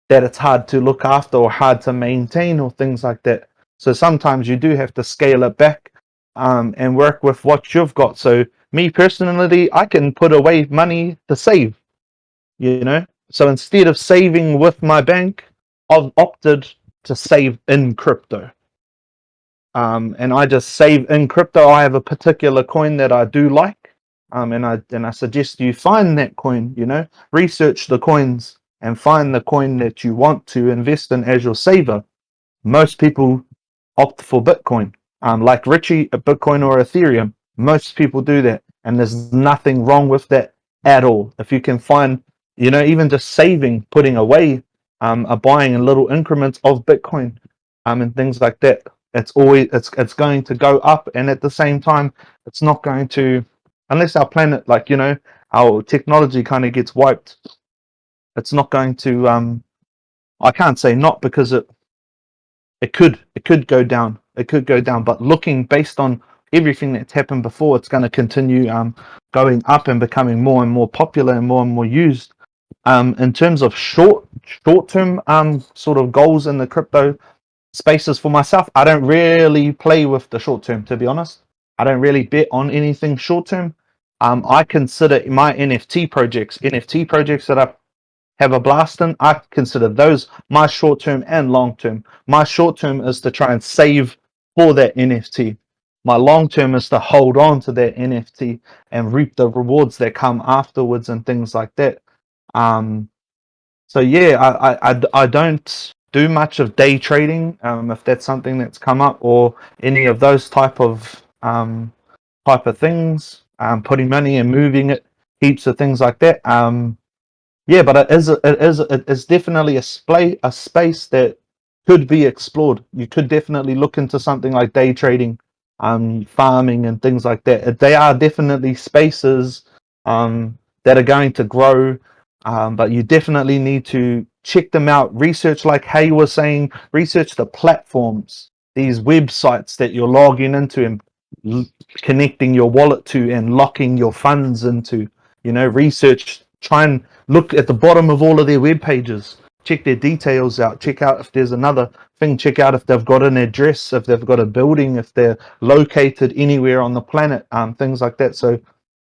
that it's hard to look after or hard to maintain or things like that. So sometimes you do have to scale it back and work with what you've got. So me personally, I can put away money to save, So instead of saving with my bank, I've opted to save in crypto. And I just save in crypto. I have a particular coin that I do like, and I suggest you find that coin. Research the coins and find the coin that you want to invest in as your saver. Most people opt for Bitcoin, like Richie, Bitcoin or Ethereum. Most people do that, and there's nothing wrong with that at all. If you can find, even just saving, putting away, buying in little increments of Bitcoin, and things like that. It's going to go up, and at the same time, it's not going to, unless our planet, our technology kind of gets wiped. It's not going to. I can't say not, because it could go down. It could go down, but looking based on everything that's happened before, it's going to continue going up and becoming more and more popular and more used. In terms of short-term sort of goals in the crypto spaces for myself, I don't really play with the short term, to be honest. I don't really bet on anything short term. I consider my NFT projects that I have a blast in, I consider those my short term and long term. My short term is to try and save for that NFT. My long term is to hold on to that NFT and reap the rewards that come afterwards and things like that. So yeah, I don't do much of day trading, if that's something that's come up, or any of those type of things. Putting money and moving it, heaps of things like that. Yeah, but it is definitely a space that could be explored. You could definitely look into something like day trading, farming, and things like that. They are definitely spaces that are going to grow, but you definitely need to check them out. Research, like Hay was saying, research the platforms, these websites that you're logging into and connecting your wallet to and locking your funds into. Research. Try and look at the bottom of all of their web pages. Check their details out. Check out if there's another thing. Check out if they've got an address, if they've got a building, if they're located anywhere on the planet, things like that. So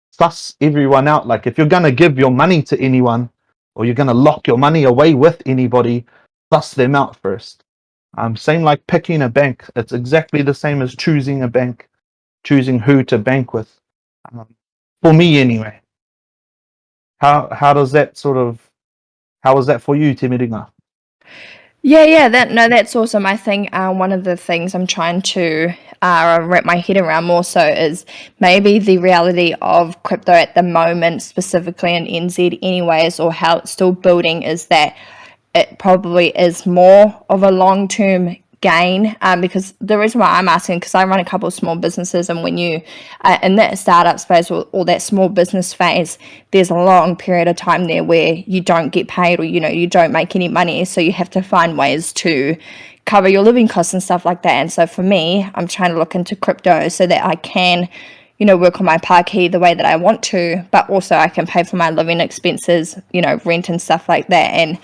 suss everyone out. Like, if you're going to give your money to anyone, or you're going to lock your money away with anybody, suss them out first. Same like picking a bank. It's exactly the same as choosing a bank, choosing who to bank with. For me, anyway. How does that how was that for you, Timiringa?
Yeah, that's awesome. I think one of the things I'm trying to wrap my head around more so is maybe the reality of crypto at the moment, specifically in NZ anyways, or how it's still building, is that it probably is more of a long-term gain, because the reason why I'm asking, because I run a couple of small businesses, and when you in that startup space or that small business phase, there's a long period of time there where you don't get paid, or you don't make any money, so you have to find ways to cover your living costs and stuff like that. And so for me, I'm trying to look into crypto so that I can work on my parky the way that I want to, but also I can pay for my living expenses, rent and stuff like that. And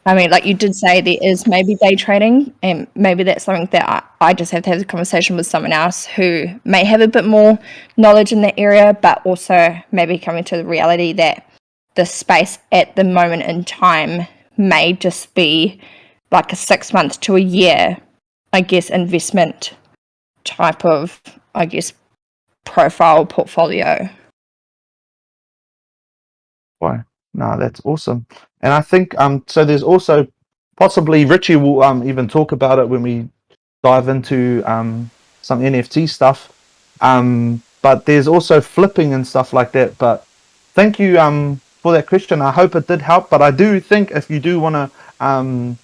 I mean, like you did say, there is maybe day trading, and maybe that's something that I just have to have a conversation with someone else who may have a bit more knowledge in that area, but also maybe coming to the reality that the space at the moment in time may just be like a 6 month to a year, I guess, investment type of, I guess, profile portfolio.
Why? No, that's awesome. And I think so there's also possibly Richie will even talk about it when we dive into some NFT stuff. But there's also flipping and stuff like that. But thank you for that question. I hope it did help. But I do think if you do want to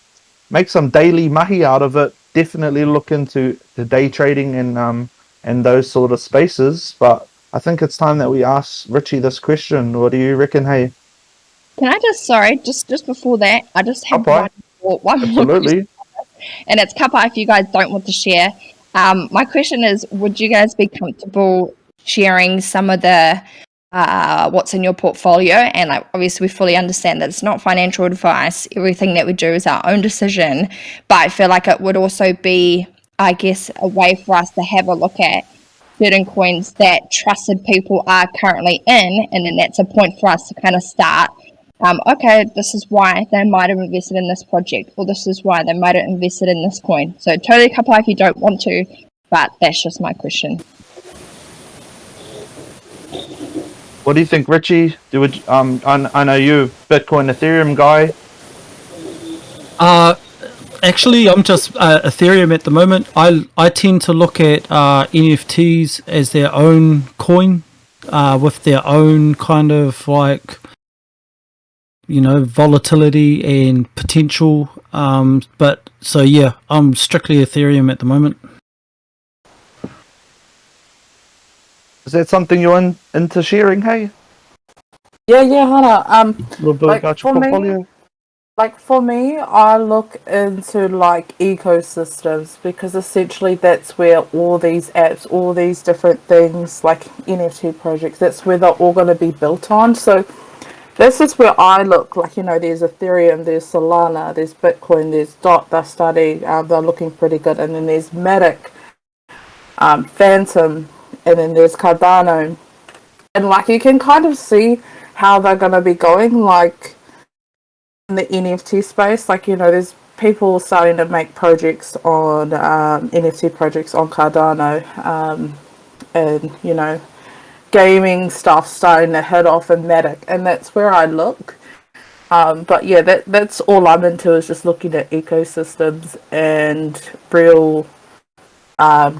make some daily mahi out of it, definitely look into the day trading and those sort of spaces. But I think it's time that we ask Richie this question. What do you reckon? Hey,
Can I just before that, I just have
Kapai.
one more
Absolutely.
question, and it's Kapai if you guys don't want to share. My question is, would you guys be comfortable sharing some of the what's in your portfolio? And like, obviously we fully understand that it's not financial advice. Everything that we do is our own decision, but I feel like it would also be, I guess, a way for us to have a look at certain coins that trusted people are currently in, and then that's a point for us to kind of start, okay, this is why they might have invested in this project, or this is why they might have invested in this coin. So totally couple if you don't want to, but that's just my question.
What do you think, Richie? I know you're a Bitcoin Ethereum guy.
Actually, I'm just Ethereum at the moment. I tend to look at NFTs as their own coin, with their own kind of like, you know, volatility and potential. But so yeah, I'm strictly Ethereum at the moment.
Is that something you're into sharing? Hey,
Yeah, Hannah.
a little bit
Like,
about your
for me-
portfolio.
Like for me, I look into like ecosystems, because essentially that's where all these apps, all these different things like NFT projects, that's where they're all going to be built on. So this is where I look. Like, you know, there's Ethereum, there's Solana, there's Bitcoin, there's DOT. They're studying, they're looking pretty good, and then there's Matic, Phantom, and then there's Cardano, and like you can kind of see how they're going to be going. Like in the NFT space, like, you know, there's people starting to make projects on NFT projects on Cardano, and you know, gaming stuff starting to head off in Matic, and that's where I look. But yeah, that's all I'm into, is just looking at ecosystems and real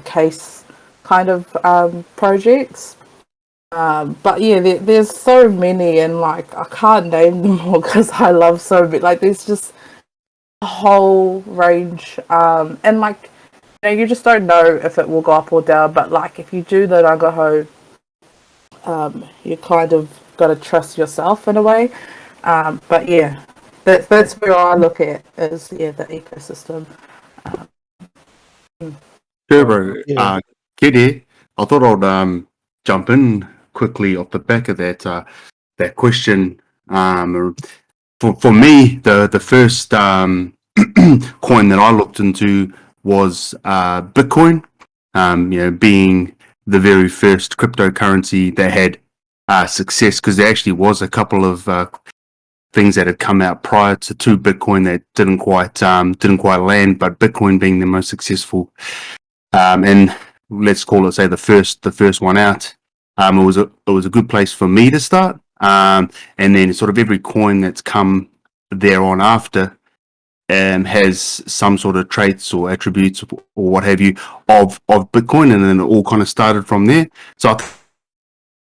case kind of projects. But yeah, there's so many, and like I can't name them all because I love so many. Like there's just a whole range, and like, you know, you just don't know if it will go up or down. But like if you do the Nagaho, you kind of got to trust yourself in a way. But yeah, that's where I look at, is the ecosystem.
Turbo,
Yeah.
Kede, I thought I'd jump in quickly off the back of that question. For me, the first coin that I looked into was Bitcoin. You know, being the very first cryptocurrency that had success, because there actually was a couple of things that had come out prior to Bitcoin that didn't quite land, but Bitcoin being the most successful, and let's call it, say, the first one out. It was a good place for me to start, and then sort of every coin that's come thereon after has some sort of traits or attributes or what have you of Bitcoin, and then it all kind of started from there. So I think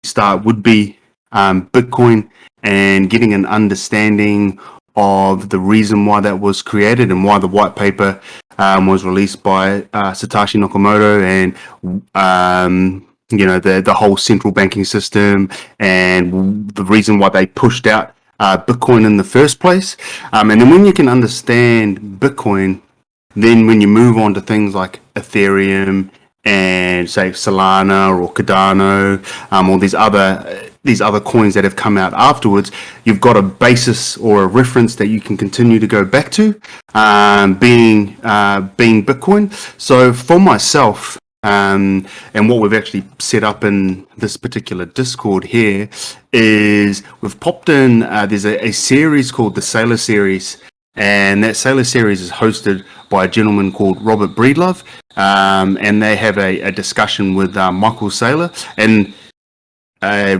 the start would be Bitcoin, and getting an understanding of the reason why that was created and why the white paper was released by Satoshi Nakamoto, and you know, the whole central banking system and the reason why they pushed out Bitcoin in the first place. And then when you can understand Bitcoin, then when you move on to things like Ethereum and say Solana or Cardano, or these other these other coins that have come out afterwards, you've got a basis or a reference that you can continue to go back to, being Bitcoin. So for myself, and what we've actually set up in this particular Discord here is we've popped in, there's a series called the Sailor Series, and that Sailor Series is hosted by a gentleman called Robert Breedlove, and they have a discussion with Michael Saylor, and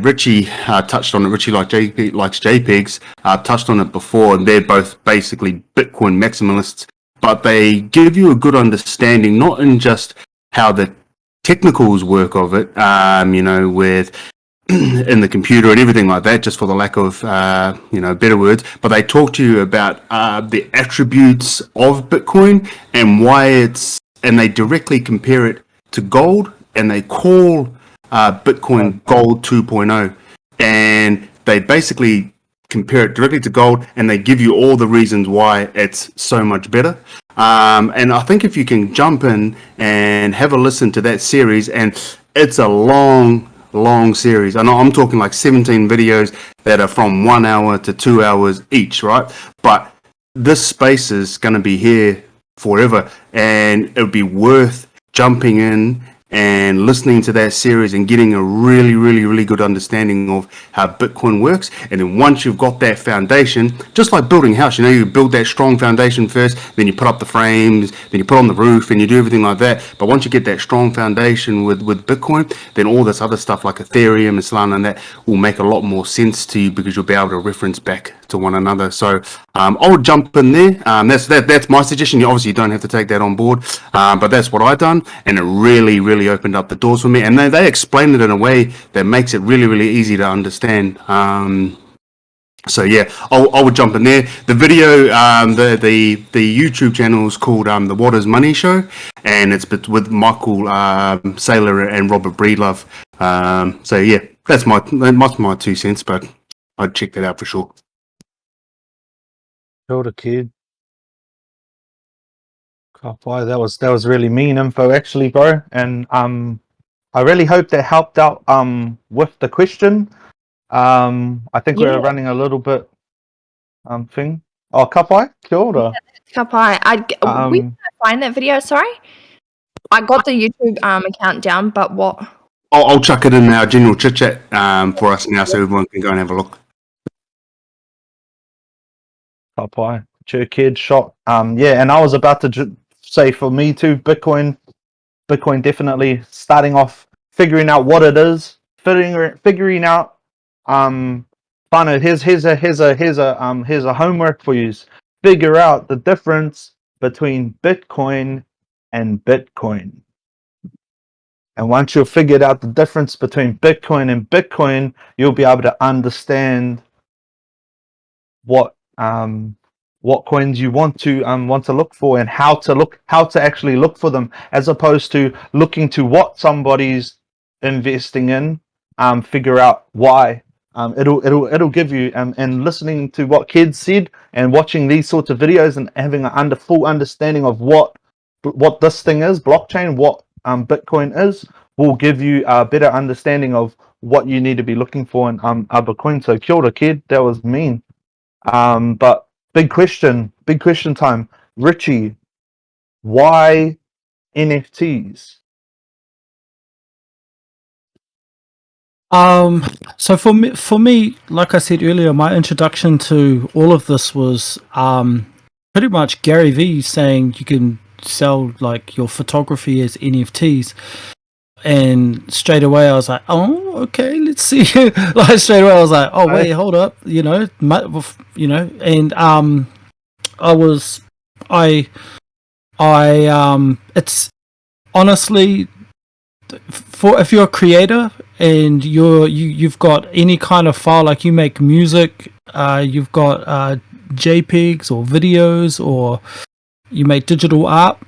Richie touched on it. Richie Likes Jpegs touched on it before, and they're both basically Bitcoin maximalists, but they give you a good understanding, not in just how the technicals work of it, with in the computer and everything like that, just for the lack of better words, but they talk to you about the attributes of Bitcoin and why and they directly compare it to gold, and they call Bitcoin Gold 2.0, and they basically compare it directly to gold, and they give you all the reasons why it's so much better. And I think if you can jump in and have a listen to that series, and it's a long series. I know I'm talking like 17 videos that are from 1 hour to 2 hours each, right? But this space is going to be here forever, and it would be worth jumping in and listening to that series and getting a really good understanding of how Bitcoin works. And then once you've got that foundation, just like building a house, you build that strong foundation first, then you put up the frames, then you put on the roof, and you do everything like that. But once you get that strong foundation with Bitcoin, then all this other stuff like Ethereum and Solana and that will make a lot more sense to you, because you'll be able to reference back to one another. So I would jump in there. That's my suggestion. You obviously don't have to take that on board, but that's what I've done, and it really opened up the doors for me, and they explain it in a way that makes it really easy to understand. So yeah, I would jump in there. The video, the YouTube channel is called the What Is Money Show, and it's with Michael Saylor and Robert Breedlove. So yeah, that's my 2 cents, but I'd check that out for sure.
Build kid. Boy, that was really mean info, actually, bro. And I really hope that helped out with the question. I think we're running a little bit thing. Oh, Kapai, kia ora.
Kapai, we can't find that video. Sorry, I got the YouTube account down, but what?
I'll chuck it in our general chit chat for us now, so everyone can go and have a look.
Kapai, your kid shot. Yeah, and I was about to say for me too, Bitcoin definitely starting off figuring out what it is, figuring out here's a homework for you. Figure out the difference between Bitcoin and Bitcoin. And once you've figured out the difference between Bitcoin and Bitcoin, you'll be able to understand what coins you want to look for, and how to actually look for them, as opposed to looking to what somebody's investing in. Figure out why. It'll give you, and listening to what kids said and watching these sorts of videos and having a full understanding of what this thing is, blockchain, what Bitcoin is, will give you a better understanding of what you need to be looking for in other coins. So kia ora, kid, that was mean. But big question time. Richie, why NFTs?
So for me, like I said earlier, my introduction to all of this was pretty much Gary Vee saying you can sell like your photography as NFTs, and straight away I was like, oh, okay, let's see. Like straight away I was like, oh wait, hold up, and it's honestly, for if you're a creator and you've got any kind of file, like you make music, you've got JPEGs or videos, or you make digital art,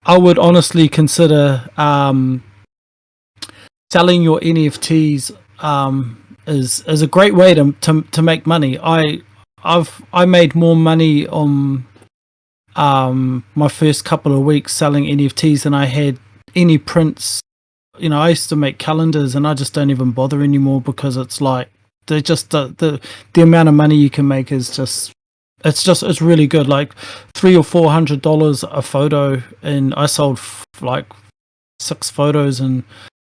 I would honestly consider selling your NFTs is a great way to make money. I made more money on my first couple of weeks selling NFTs than I had any prints. I used to make calendars, and I just don't even bother anymore, because it's like they just the amount of money you can make is just it's really good. Like $300 or $400 a photo, and I sold like 6 photos in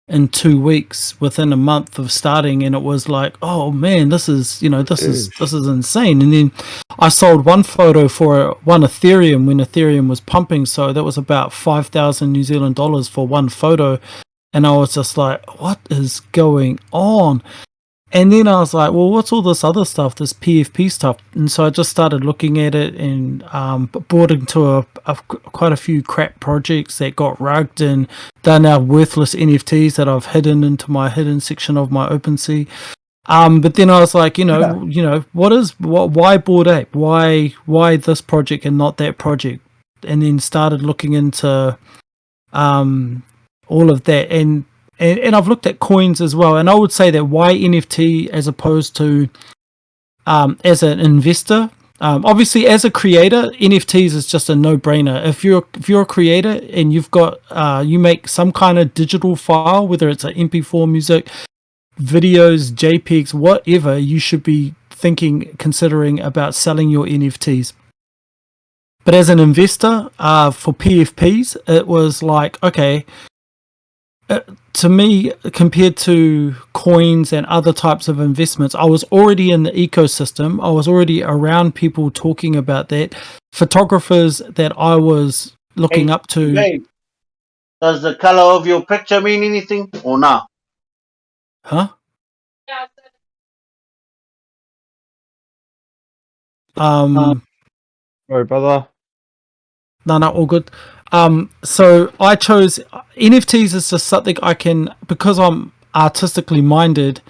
2 weeks within a month of starting, and it was like, oh man, this is insane. And then I sold one photo for one Ethereum when Ethereum was pumping, so that was about 5,000 New Zealand dollars for one photo, and I was just like, what is going on? And then I was like, well, what's all this other stuff, this PFP stuff? And so I just started looking at it, and bought into quite a few crap projects that got rugged, and they're now worthless NFTs that I've hidden into my hidden section of my OpenSea. But then I was like, why Bored Ape? Why this project and not that project? And then started looking into all of that, and I've looked at coins as well, and I would say that why NFT as opposed to as an investor. Obviously, as a creator, NFTs is just a no-brainer. If you're a creator and you've got you make some kind of digital file, whether it's an MP4 music, videos, JPEGs, whatever, you should be considering about selling your NFTs. But as an investor, for PFPs, it was like, okay. To me, compared to coins and other types of investments, I was already in the ecosystem. I was already around people talking about that. Photographers that I was looking up to.
Hey, does the color of your picture mean anything or not?
Huh?
Sorry, brother.
No, all good. So I chose NFTs is just something I can, because I'm artistically minded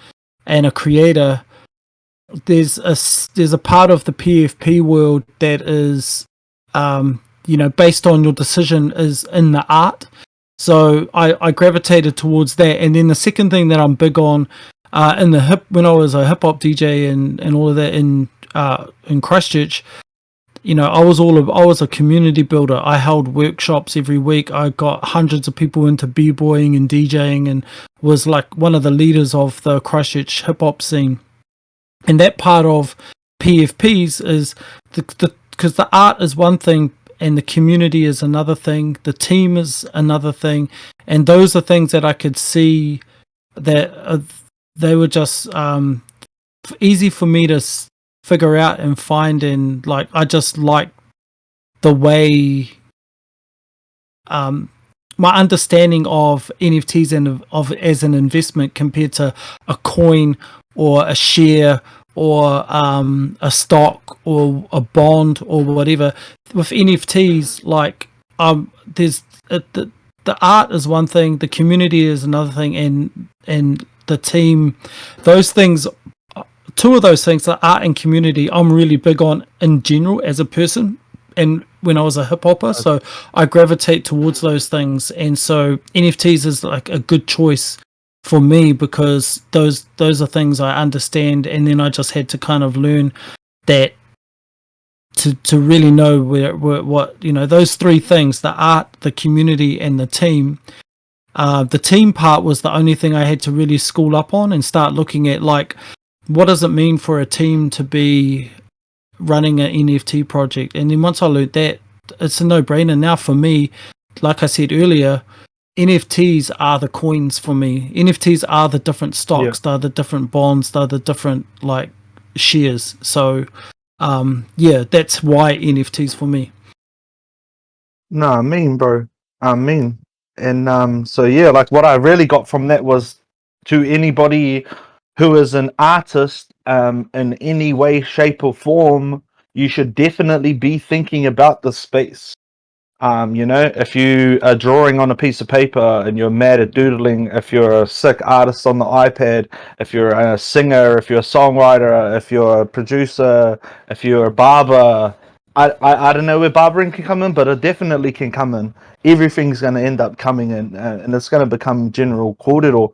and a creator. There's a part of the PFP world that is, based on your decision is in the art. So I gravitated towards that. And then the second thing that I'm big on, when I was a hip hop DJ and all of that in Christchurch. I was a community builder. I held workshops every week. I got hundreds of people into b-boying and DJing, and was like one of the leaders of the Christchurch hip hop scene. And that part of PFPs is because the art is one thing, and the community is another thing. The team is another thing, and those are things that I could see that they were just easy for me to figure out and find, and like I just like the way my understanding of NFTs and of as an investment compared to a coin or a share or a stock or a bond or whatever. With NFTs, like there's the art is one thing, the community is another thing, and the team, those things. Two of those things, the art and community, I'm really big on in general as a person, and when I was a hip hopper, so I gravitate towards those things, and so NFTs is like a good choice for me because those are things I understand, and then I just had to kind of learn that to really know what those three things: the art, the community, and the team. The team part was the only thing I had to really school up on and start looking at, like, what does it mean for a team to be running an NFT project? And then once I learned that, it's a no-brainer. Now for me, like I said earlier, NFTs are the coins for me. NFTs are the different stocks, they're the different bonds, they're the different like shares. So that's why NFTs for me.
No, I mean, bro. I mean. And so like what I really got from that was, to anybody who is an artist in any way, shape, or form, you should definitely be thinking about the space. If you are drawing on a piece of paper and you're mad at doodling, if you're a sick artist on the iPad, if you're a singer, if you're a songwriter, if you're a producer, if you're a barber, I don't know where barbering can come in, but it definitely can come in. Everything's going to end up coming in, and it's going to become general kōrero.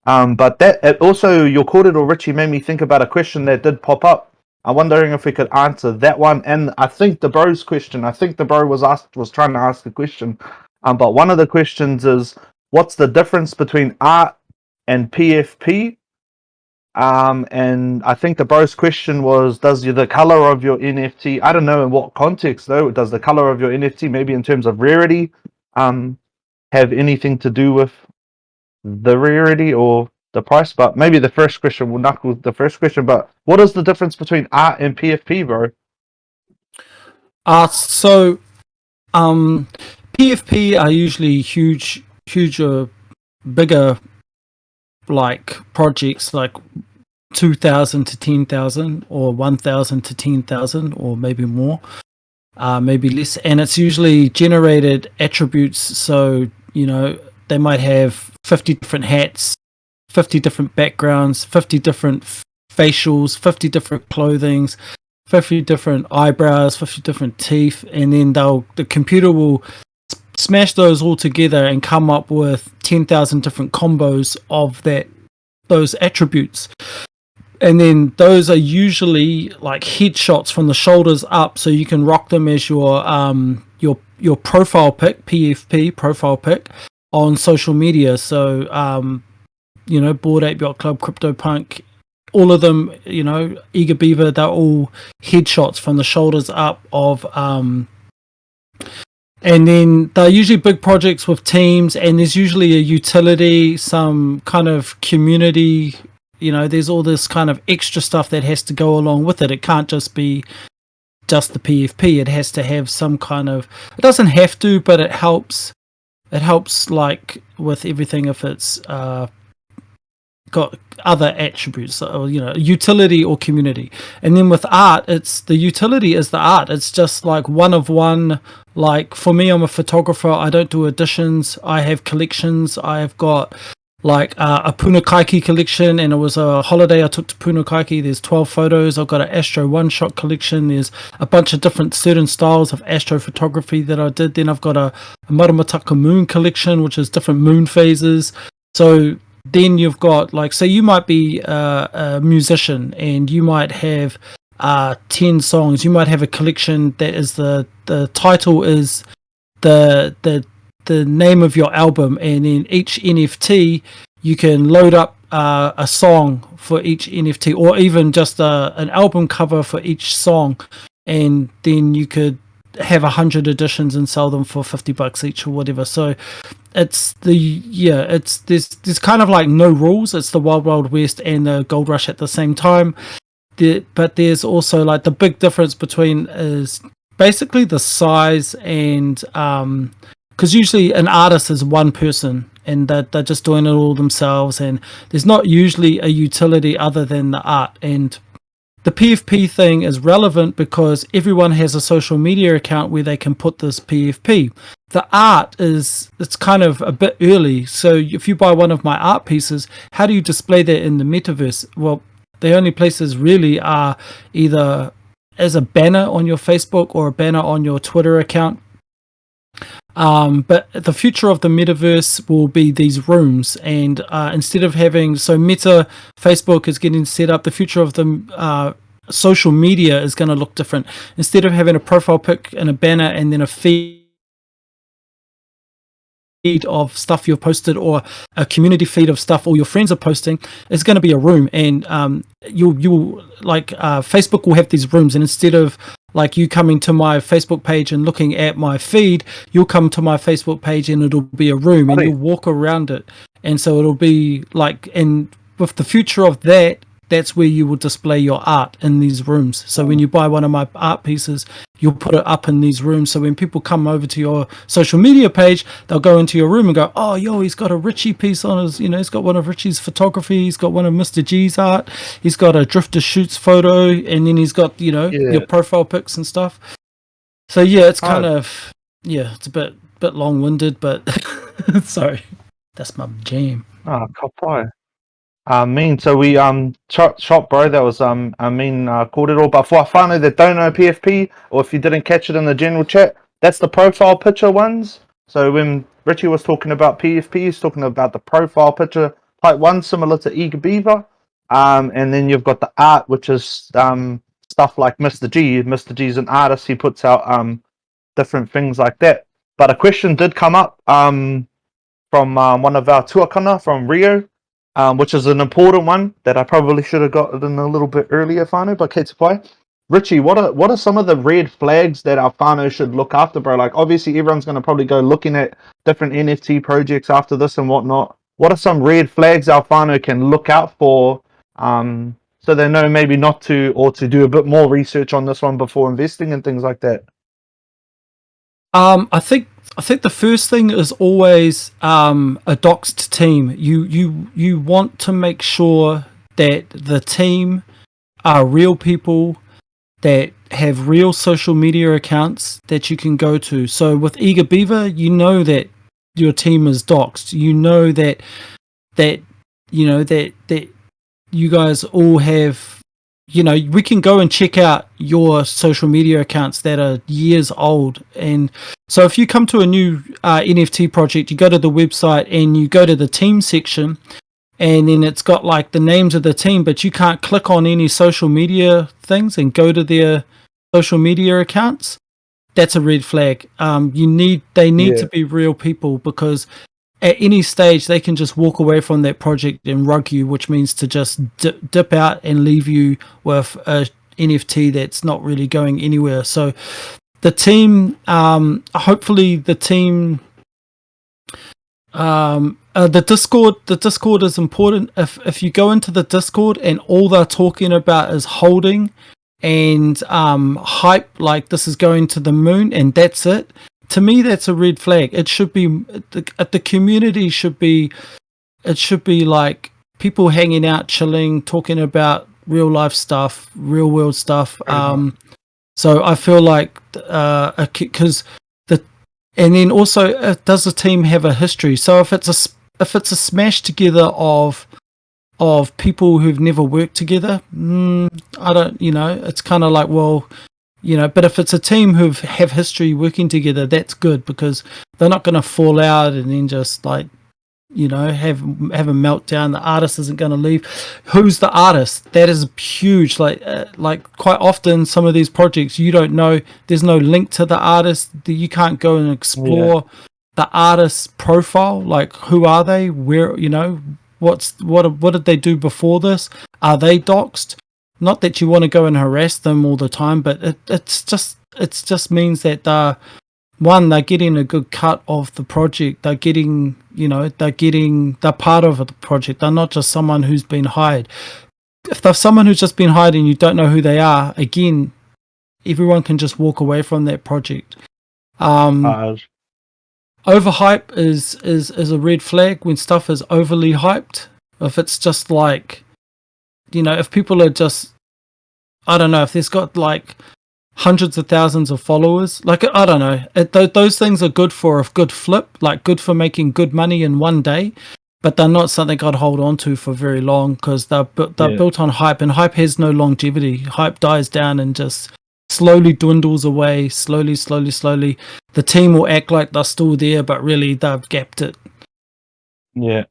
But that also, your kōrero, Richie, made me think about a question that did pop up. I'm wondering if we could answer that one, and I think the bro's question. I think the bro was trying to ask a question. But one of the questions is, what's the difference between art and PFP? And I think the bro's question was, does the color of your NFT, I don't know in what context though, does the color of your NFT, maybe in terms of rarity, have anything to do with the rarity or the price? But maybe the first question will knuckle the first question. But what is the difference between art and PFP, bro?
So PFP are usually huge, bigger, like projects, like 2,000 to 10,000, or 1,000 to 10,000, or maybe more, maybe less. And it's usually generated attributes. So they might have 50 different hats, 50 different backgrounds, 50 different facials, 50 different clothings, 50 different eyebrows, 50 different teeth, and then the computer will smash those all together and come up with 10,000 different combos of those attributes. And then those are usually like headshots from the shoulders up, so you can rock them as your profile pic, PFP profile pic, on social media. So Bored Ape Yacht Club, CryptoPunk, all of them, Eager Beaver, they're all headshots from the shoulders up of and then they're usually big projects with teams, and there's usually a utility, some kind of community, there's all this kind of extra stuff that has to go along with it. It can't just be just the PFP. It has to have some kind of, it doesn't have to, but it helps like with everything if it's got other attributes, or utility or community. And then with art, it's the utility is the art. It's just like one of one. Like for me, I'm a photographer. I don't do editions. I have collections. I have got like a Punakaiki collection, and it was a holiday I took to Punakaiki. There's 12 photos. I've got an Astro one-shot collection. There's a bunch of different certain styles of astrophotography that I did. Then I've got a Maramataka moon collection, which is different moon phases. So then you've got like, so you might be a musician and you might have 10 songs. You might have a collection that is the title is the name of your album, and in each NFT you can load up a song for each NFT, or even just an album cover for each song, and then you could have 100 editions and sell them for $50 each or whatever. So it's there's kind of like no rules. It's the Wild Wild West and the Gold Rush at the same time. But there's also like the big difference between is basically the size, and because usually an artist is one person and they're just doing it all themselves, and there's not usually a utility other than the art. And the PFP thing is relevant because everyone has a social media account where they can put this PFP. The art it's kind of a bit early. So if you buy one of my art pieces, how do you display that in the metaverse? Well, the only places really are either as a banner on your Facebook or a banner on your Twitter account. But the future of the metaverse will be these rooms, and instead of having, so Meta, Facebook is getting set up. The future of the social media is going to look different. Instead of having a profile pic and a banner and then a feed of stuff you've posted, or a community feed of stuff all your friends are posting, it's going to be a room. And you'll like Facebook will have these rooms, and instead of like you coming to my Facebook page and looking at my feed, you'll come to my Facebook page and it'll be a room, and you'll walk around it. And so it'll be like, and with the future of that, that's where you will display your art, in these rooms. So when you buy one of my art pieces, you'll put it up in these rooms. So when people come over to your social media page, they'll go into your room and go, oh, yo, he's got a Richie piece on his, he's got one of Richie's photography. He's got one of Mr. G's art. He's got a Drifter Shoots photo. And then he's got, your profile pics and stuff. So yeah, it's kind of, it's a bit long-winded, but sorry, that's my jam.
Oh, kapai. So we shot bro, that was called it all. But for whānau that don't know PFP, or if you didn't catch it in the general chat, that's the profile picture ones. So when Richie was talking about PFP, he's talking about the profile picture type one, similar to Eager Beaver. And then you've got the art, which is stuff like Mr. G. Mr. G's an artist, he puts out different things like that. But a question did come up from one of our tuakana from Rio. which is an important one that I probably should have gotten a little bit earlier, whānau, but Kate Pai. Richie, what are some of the red flags that our whānau should look after, bro? Like, obviously, everyone's going to probably go looking at different NFT projects after this and whatnot. What are some red flags our whānau can look out for, so they know maybe not to, or to do a bit more research on this one before investing and things like that?
I think the first thing is always a doxed team. You want to make sure that the team are real people that have real social media accounts that you can go to. So with Eager Beaver, you know that your team is doxed. You know that you guys all have, we can go and check out your social media accounts that are years old. And so if you come to a new NFT project, you go to the website and you go to the team section, and then it's got like the names of the team, but you can't click on any social media things and go to their social media accounts. That's a red flag. They need to be real people, because at any stage they can just walk away from that project and rug you, which means to just dip out and leave you with a NFT that's not really going anywhere. So the team, hopefully the team, the Discord is important. If you go into the Discord and all they're talking about is holding and hype, like this is going to the moon and that's it, to me that's a red flag. It should be the community should be like people hanging out, chilling, talking about real life stuff, real world stuff. So I feel like because and then also, does the team have a history? So if it's a smash together of people who've never worked together, I don't, it's kind of like, well, but if it's a team who have history working together, that's good, because they're not going to fall out and then just like, have a meltdown. The artist isn't going to leave. Who's the artist? That is huge. Like quite often some of these projects, you don't know, there's no link to the artist. You can't go and explore the artist's profile. Like, who are they? Where, what did they do before this? Are they doxed? Not that you want to go and harass them all the time, but it just means that they're getting a good cut of the project. They're getting, they're part of the project. They're not just someone who's been hired. If they're someone who's just been hired and you don't know who they are, again, everyone can just walk away from that project. Overhype is a red flag when stuff is overly hyped. If it's just like, if people are just, I don't know, if there's got like hundreds of thousands of followers, like, I don't know, those things are good for a good flip, like good for making good money in one day, but they're not something I'd hold on to for very long, because they're built on hype, and hype has no longevity. Hype dies down and just slowly dwindles away, slowly. The team will act like they're still there, but really they've gapped it.
Yeah.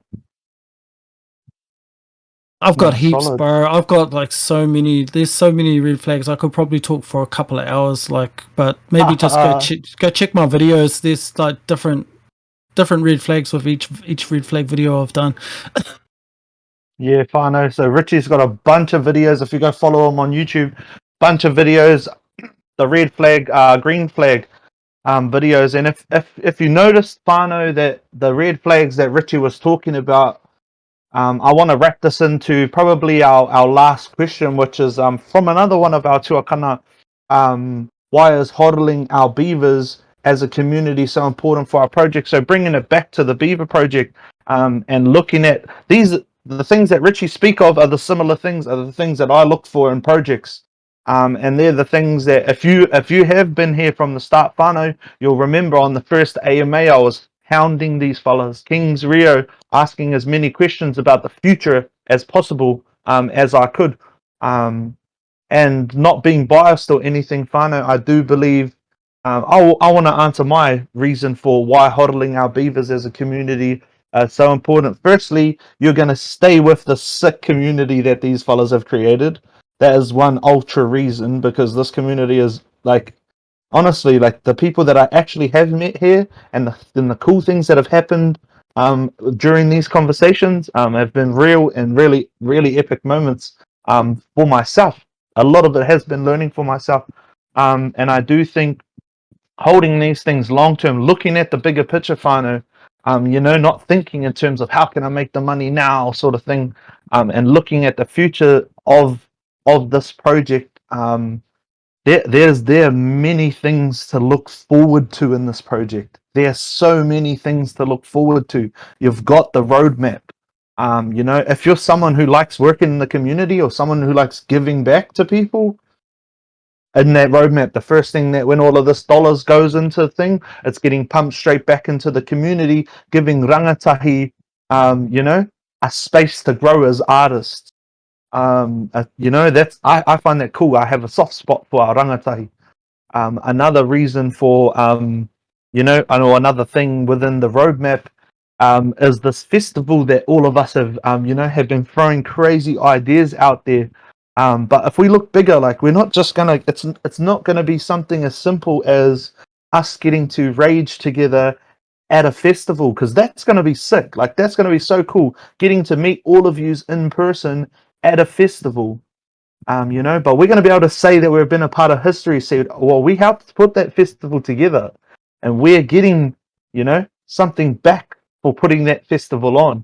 I've got heaps, bro. I've got like there's so many red flags. I could probably talk for a couple of hours, but maybe just go check my videos. There's like different red flags with each red flag video I've done.
Yeah, whānau. So Richie's got a bunch of videos. If you go follow him on YouTube, bunch of videos, the red flag, green flag videos. And if you noticed, whānau, that the red flags that Richie was talking about, I want to wrap this into probably our last question, which is from another one of our tuakana. Why is hodling our beavers as a community so important for our project? So bringing it back to the Beaver project, and looking at the things that Richie speak of are the similar things, are the things that I look for in projects. And they're the things that if you have been here from the start, whānau, you'll remember on the first AMA I was hounding these fellas, Kings Rio, asking as many questions about the future as possible, as I could, and not being biased or anything, whānau. I do believe I want to answer my reason for why hodling our beavers as a community is so important. Firstly, you're going to stay with the sick community that these fellas have created. That is one ultra reason, because this community is like, honestly, like the people that I actually have met here, and the cool things that have happened, during these conversations have been real and really, really epic moments for myself. A lot of it has been learning for myself. And I do think holding these things long term, looking at the bigger picture, whānau, not thinking in terms of how can I make the money now sort of thing, and looking at the future of this project. There are many things to look forward to in this project. There are so many things to look forward to. You've got the roadmap. If you're someone who likes working in the community or someone who likes giving back to people, in that roadmap, the first thing that when all of this dollars goes into the thing, it's getting pumped straight back into the community, giving rangatahi, a space to grow as artists. That's I find that cool. I have a soft spot for our rangatahi. Another reason for another thing within the roadmap is this festival that all of us have have been throwing crazy ideas out there. But if we look bigger, like we're not just gonna it's not gonna be something as simple as us getting to rage together at a festival, because that's gonna be sick. Like that's gonna be so cool, getting to meet all of yous in person at a festival. But we're going to be able to say that we've been a part of history. Say, well, we helped put that festival together, and we're getting, something back for putting that festival on,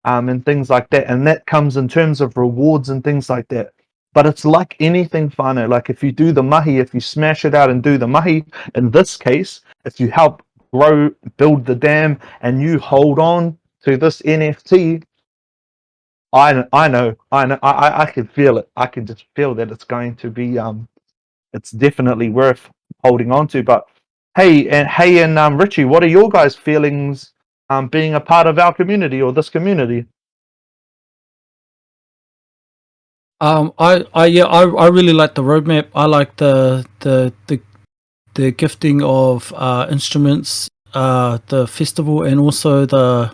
and things like that. And that comes in terms of rewards and things like that. But it's like anything, whānau. Like if you do the mahi, if you smash it out and do the mahi, in this case, if you help grow, build the dam, and you hold on to this NFT. I know. I can feel it. I can just feel that it's going to be it's definitely worth holding on to. But hey, and Richie, what are your guys' feelings being a part of our community or this community?
I really like the roadmap. I like the gifting of instruments, the festival, and also the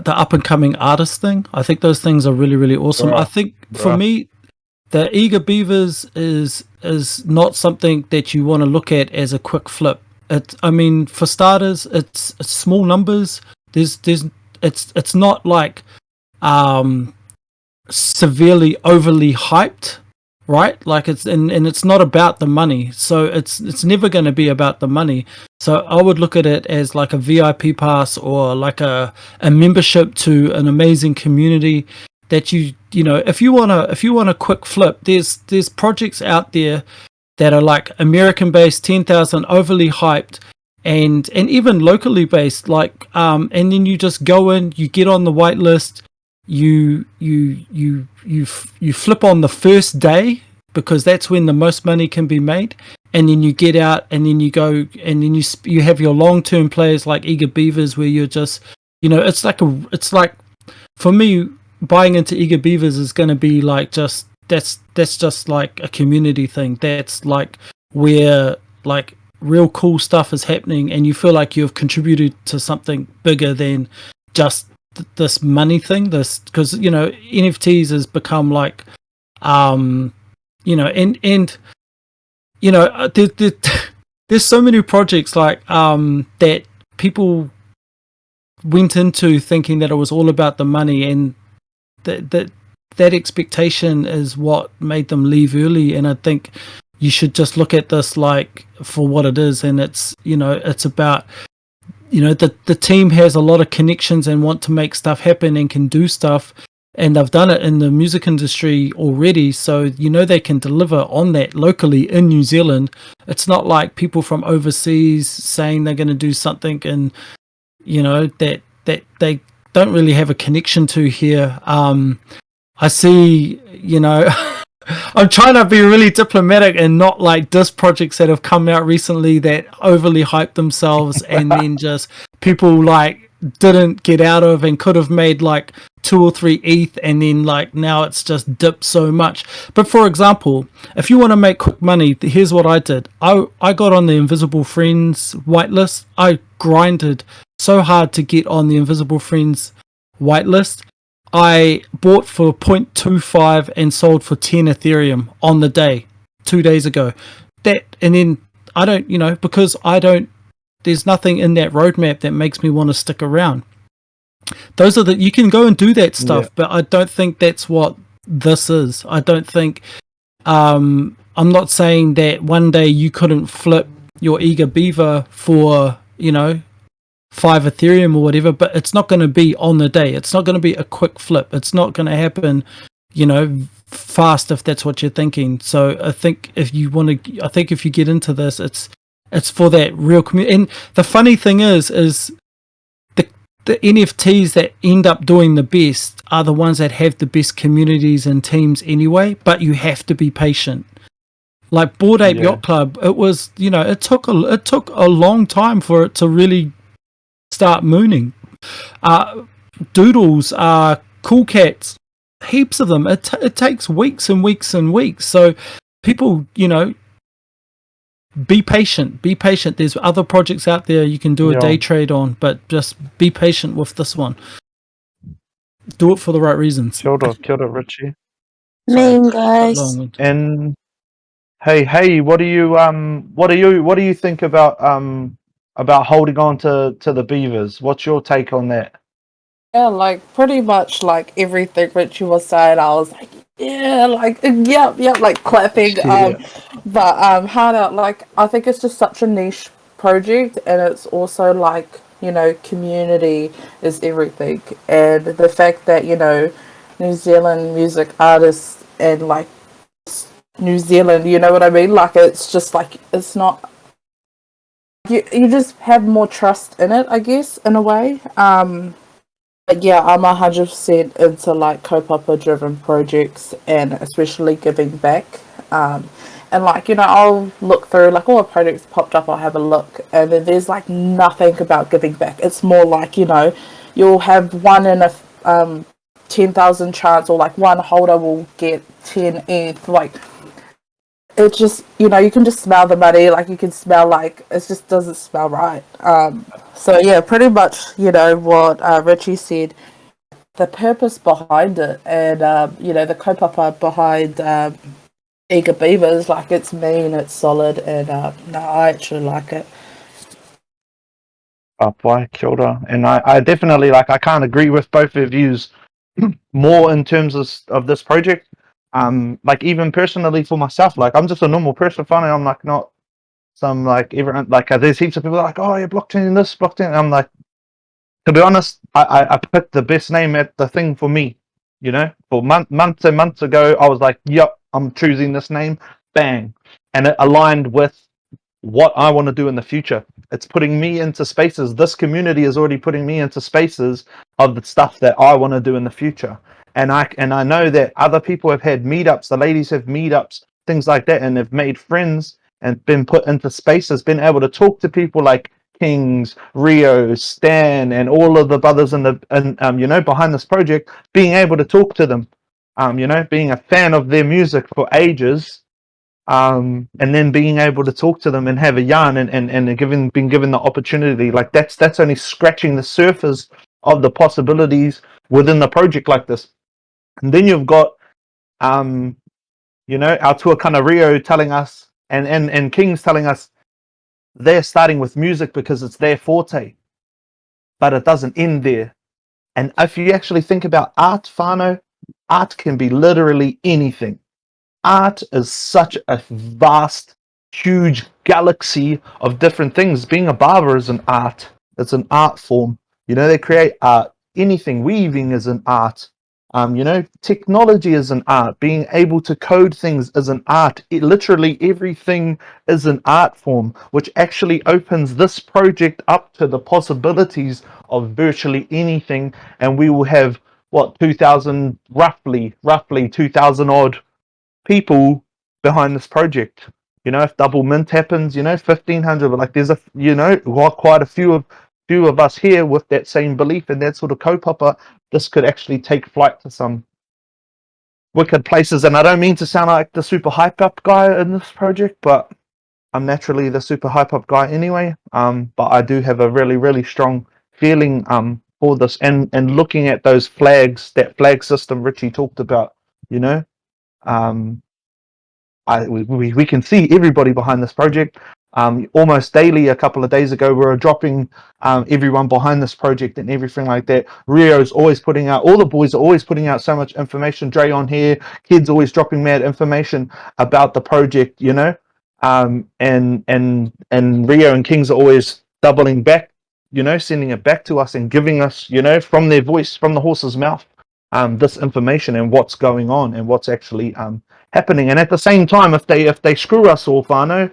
up and coming artist thing. I think those things are really, really awesome. I think for me, the Eager Beavers is not something that you want to look at as a quick flip. For starters, it's small numbers. It's not like severely overly hyped, right? Like it's not about the money, so it's never going to be about the money. So I would look at it as like a VIP pass or like a membership to an amazing community that if you want a quick flip, there's projects out there that are like American based, 10,000, overly hyped, and even locally based, like and then you just go in, you get on the whitelist, you flip on the first day, because that's when the most money can be made, and then you get out, and then you go, and then you have your long-term players like Eager Beavers, where you're just it's like for me, buying into Eager Beavers is going to be like that's just like a community thing. That's like where like real cool stuff is happening, and you feel like you've contributed to something bigger than just this money thing. This, because NFTs has become like there's so many projects like that people went into thinking that it was all about the money, and that expectation is what made them leave early. And I think you should just look at this like for what it is, and it's it's about the team has a lot of connections and want to make stuff happen and can do stuff, and they've done it in the music industry already, so they can deliver on that locally in New Zealand. It's not like people from overseas saying they're going to do something and that they don't really have a connection to here. I see, I'm trying to be really diplomatic and not like diss projects that have come out recently that overly hyped themselves and then just people like didn't get out of and could have made like 2 or 3 ETH, and then like now it's just dipped so much. But for example, if you want to make quick money, here's what I did. I got on the Invisible Friends whitelist. I grinded so hard to get on the Invisible Friends whitelist. I bought for 0.25 and sold for 10 Ethereum on the day, 2 days ago. And then I don't, because I don't there's nothing in that roadmap that makes me want to stick around. Those are you can go and do that stuff, but I don't think that's what this is. I don't think, I'm not saying that one day you couldn't flip your eager beaver for, 5 Ethereum or whatever, but it's not going to be on the day. It's not going to be a quick flip. It's not going to happen, fast, if that's what you're thinking. So I think if you get into this, it's for that real community. And the funny thing is the NFTs that end up doing the best are the ones that have the best communities and teams anyway, but you have to be patient. Like Bored Ape Yacht Club, it was, it took a long time for it to really start mooning. Doodles, Cool Cats, heaps of them. It takes weeks and weeks and weeks. So people, be patient. Be patient. There's other projects out there you can do a day trade on, but just be patient with this one. Do it for the right reasons.
Kia ora, Richie.
Mean guys.
And hey, what do you think about holding on to the Beavers? What's your take on that?
Yeah, like pretty much like everything Richie was saying, I was like, yeah, like yep, like clapping. But hard out, like I think it's just such a niche project, and it's also like, community is everything, and the fact that New Zealand music artists and like New Zealand, you know what I mean? Like it's just like it's not. You just have more trust in it, I guess, in a way. But yeah, I'm 100% into like kaupapa driven projects, and especially giving back. And like, I'll look through like all the projects popped up, I'll have a look, and then there's like nothing about giving back. It's more like, you'll have one in a 10,000 chance, or like one holder will get 10 ETH. Like it's just, you can just smell the money, like you can smell like it just doesn't smell right. So yeah, pretty much, what Richie said, the purpose behind it, and the kaupapa behind Eager Beavers, like it's mean, it's solid, and no, I actually like it.
Why, kia ora. And I definitely I can't agree with both of yous more in terms of this project. Like even personally for myself, like I'm just a normal person, funny. I'm like not some like everyone like there's heaps of people like, oh yeah, blockchain this, blockchain. And I'm like, to be honest, I picked the best name at the thing for me. For months and months ago, I was like, yep, I'm choosing this name, bang, and it aligned with what I want to do in the future. It's putting me into spaces. This community is already putting me into spaces of the stuff that I want to do in the future. And I know that other people have had meetups. The ladies have meetups, things like that, and have made friends and been put into spaces, been able to talk to people like Kings, Rio, Stan, and all of the brothers behind this project. Being able to talk to them, being a fan of their music for ages. And then being able to talk to them and have a yarn and being given the opportunity, like that's only scratching the surface of the possibilities within the project like this. And then you've got our Tuakana Rio telling us and Kings telling us they're starting with music because it's their forte, but it doesn't end there. And if you actually think about art, whānau, art can be literally anything. Art is such a vast, huge galaxy of different things. Being a barber is an art. It's an art form. They create art. Anything, weaving is an art. Technology is an art. Being able to code things is an art. Literally everything is an art form, which actually opens this project up to the possibilities of virtually anything. And we will have, 2,000, roughly 2,000 odd people behind this project. If double mint happens, 1,500, but like there's quite a few of us here with that same belief and that sort of kaupapa. This could actually take flight to some wicked places. And I don't mean to sound like the super hype up guy in this project, but I'm naturally the super hype up guy anyway. But I do have a really, really strong feeling for this, and looking at those flags, that flag system Richie talked about, we can see everybody behind this project. almost daily. A couple of days ago, we were dropping everyone behind this project and everything like that. Rio's always putting out, all the boys are always putting out so much information. Dre on here, kids always dropping mad information about the project, you know. And Rio and Kings are always doubling back, you know, sending it back to us and giving us, you know, from their voice, from the horse's mouth, this information and what's going on and what's actually happening. And at the same time, if they screw us all, whānau,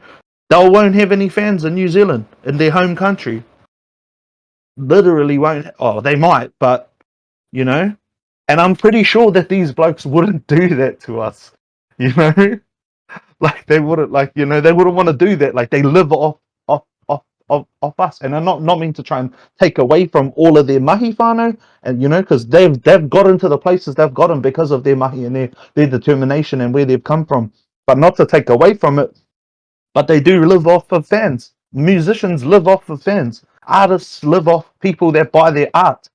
they won't have any fans in New Zealand, in their home country. Literally won't. Oh, they might, but, you know. And I'm pretty sure that these blokes wouldn't do that to us, you know. Like, they wouldn't, like, you know, they wouldn't want to do that. Like, they live off us. And I'm not mean to try and take away from all of their mahi whānau, and, you know, because they've got into the places they've gotten because of their mahi and their determination and where they've come from. But not to take away from it. But they do live off of fans. Musicians live off of fans. Artists live off people that buy their art.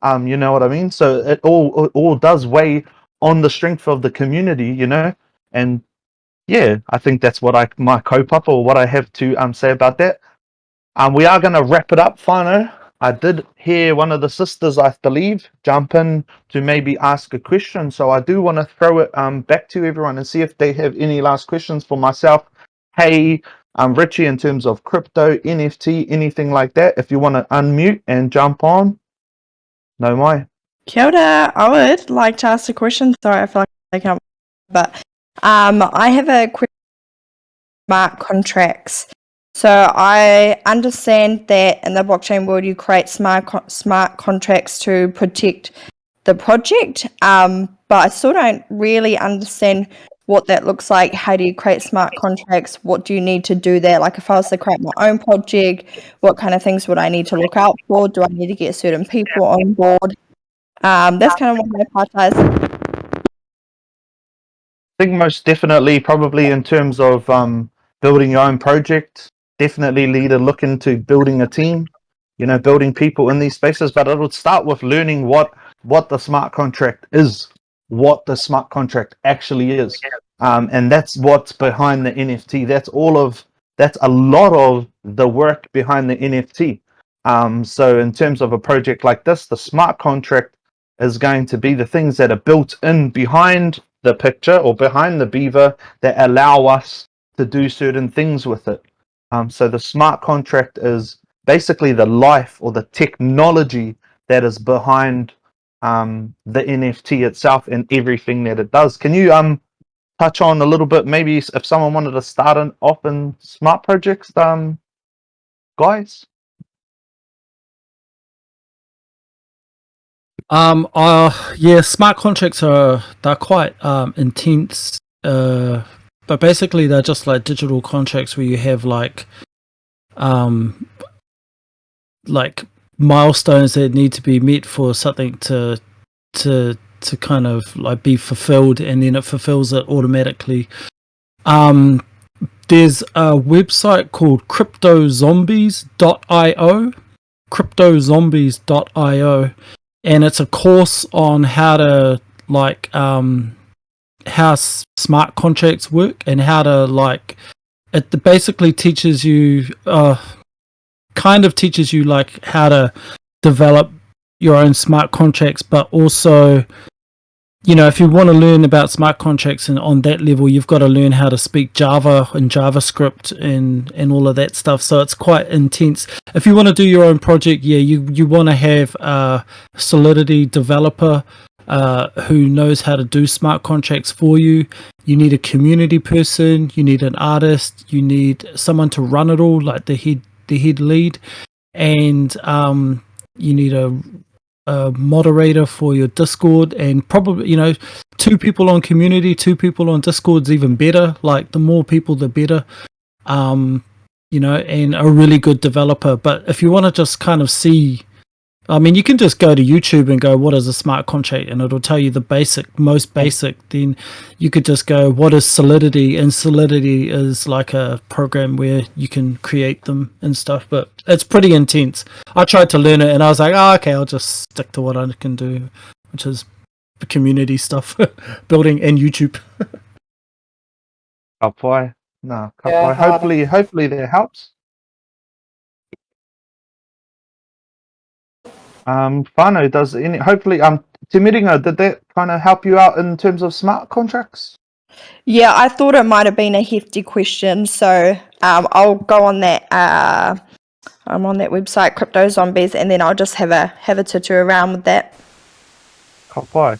You know what I mean? So it all does weigh on the strength of the community, you know. And yeah, I think that's what my kaupapa, or what I have to say about that. We are going to wrap it up, whānau. I did hear one of the sisters, I believe, jump in to maybe ask a question. So I do want to throw it back to everyone and see if they have any last questions for myself. Hey, Richie, in terms of crypto, NFT, anything like that, if you want to unmute and jump on. No mai.
Kia ora. I would like to ask a question. Sorry, I feel like I can't. But I have a question about smart contracts. So I understand that in the blockchain world, you create smart contracts to protect the project, but I still don't really understand what that looks like. How do you create smart contracts? What do you need to do there? Like, if I was to create my own project, what kind of things would I need to look out for? Do I need to get certain people on board? That's kind of what my part is.
I think most definitely, probably in terms of building your own project, definitely need to look into building a team, you know, building people in these spaces. But it would start with learning what the smart contract is, what the smart contract actually is. And that's what's behind the NFT. That's a lot of the work behind the NFT. So in terms of a project like this, the smart contract is going to be the things that are built in behind the picture or behind the Beaver that allow us to do certain things with it. So the smart contract is basically the life or the technology that is behind the NFT itself and everything that it does. Can you touch on a little bit, maybe if someone wanted to start off in smart projects, guys?
Yeah, smart contracts they're quite intense. But basically they're just like digital contracts where you have like milestones that need to be met for something to kind of like be fulfilled, and then it fulfills it automatically. There's a website called cryptozombies.io, and it's a course on how to like how smart contracts work and how to like it basically teaches you like how to develop your own smart contracts, but also, you know, if you want to learn about smart contracts and on that level, you've got to learn how to speak Java and JavaScript and all of that stuff. So it's quite intense. If you want to do your own project, yeah, you want to have a Solidity developer who knows how to do smart contracts for you. You need a community person, you need an artist, you need someone to run it all, like the head lead, and you need a moderator for your Discord, and probably, you know, 2 people on community, 2 people on Discord's even better. Like, the more people the better. You know, and a really good developer. But if you want to just kind of see, I mean, you can just go to YouTube and go, what is a smart contract? And it'll tell you the most basic. Then you could just go, what is Solidity? And Solidity is like a program where you can create them and stuff. But it's pretty intense. I tried to learn it and I was like, oh, okay, I'll just stick to what I can do, which is the community stuff, building and YouTube.
Apply. No,
Yeah,
hopefully that helps. Whānau, does any hopefully Te Miringa, did that kind of help you out in terms of smart contracts?
Yeah, I thought it might have been a hefty question, so I'll go on that. I'm on that website, Crypto Zombies, and then I'll just have a tutu around with that.
Ka pai.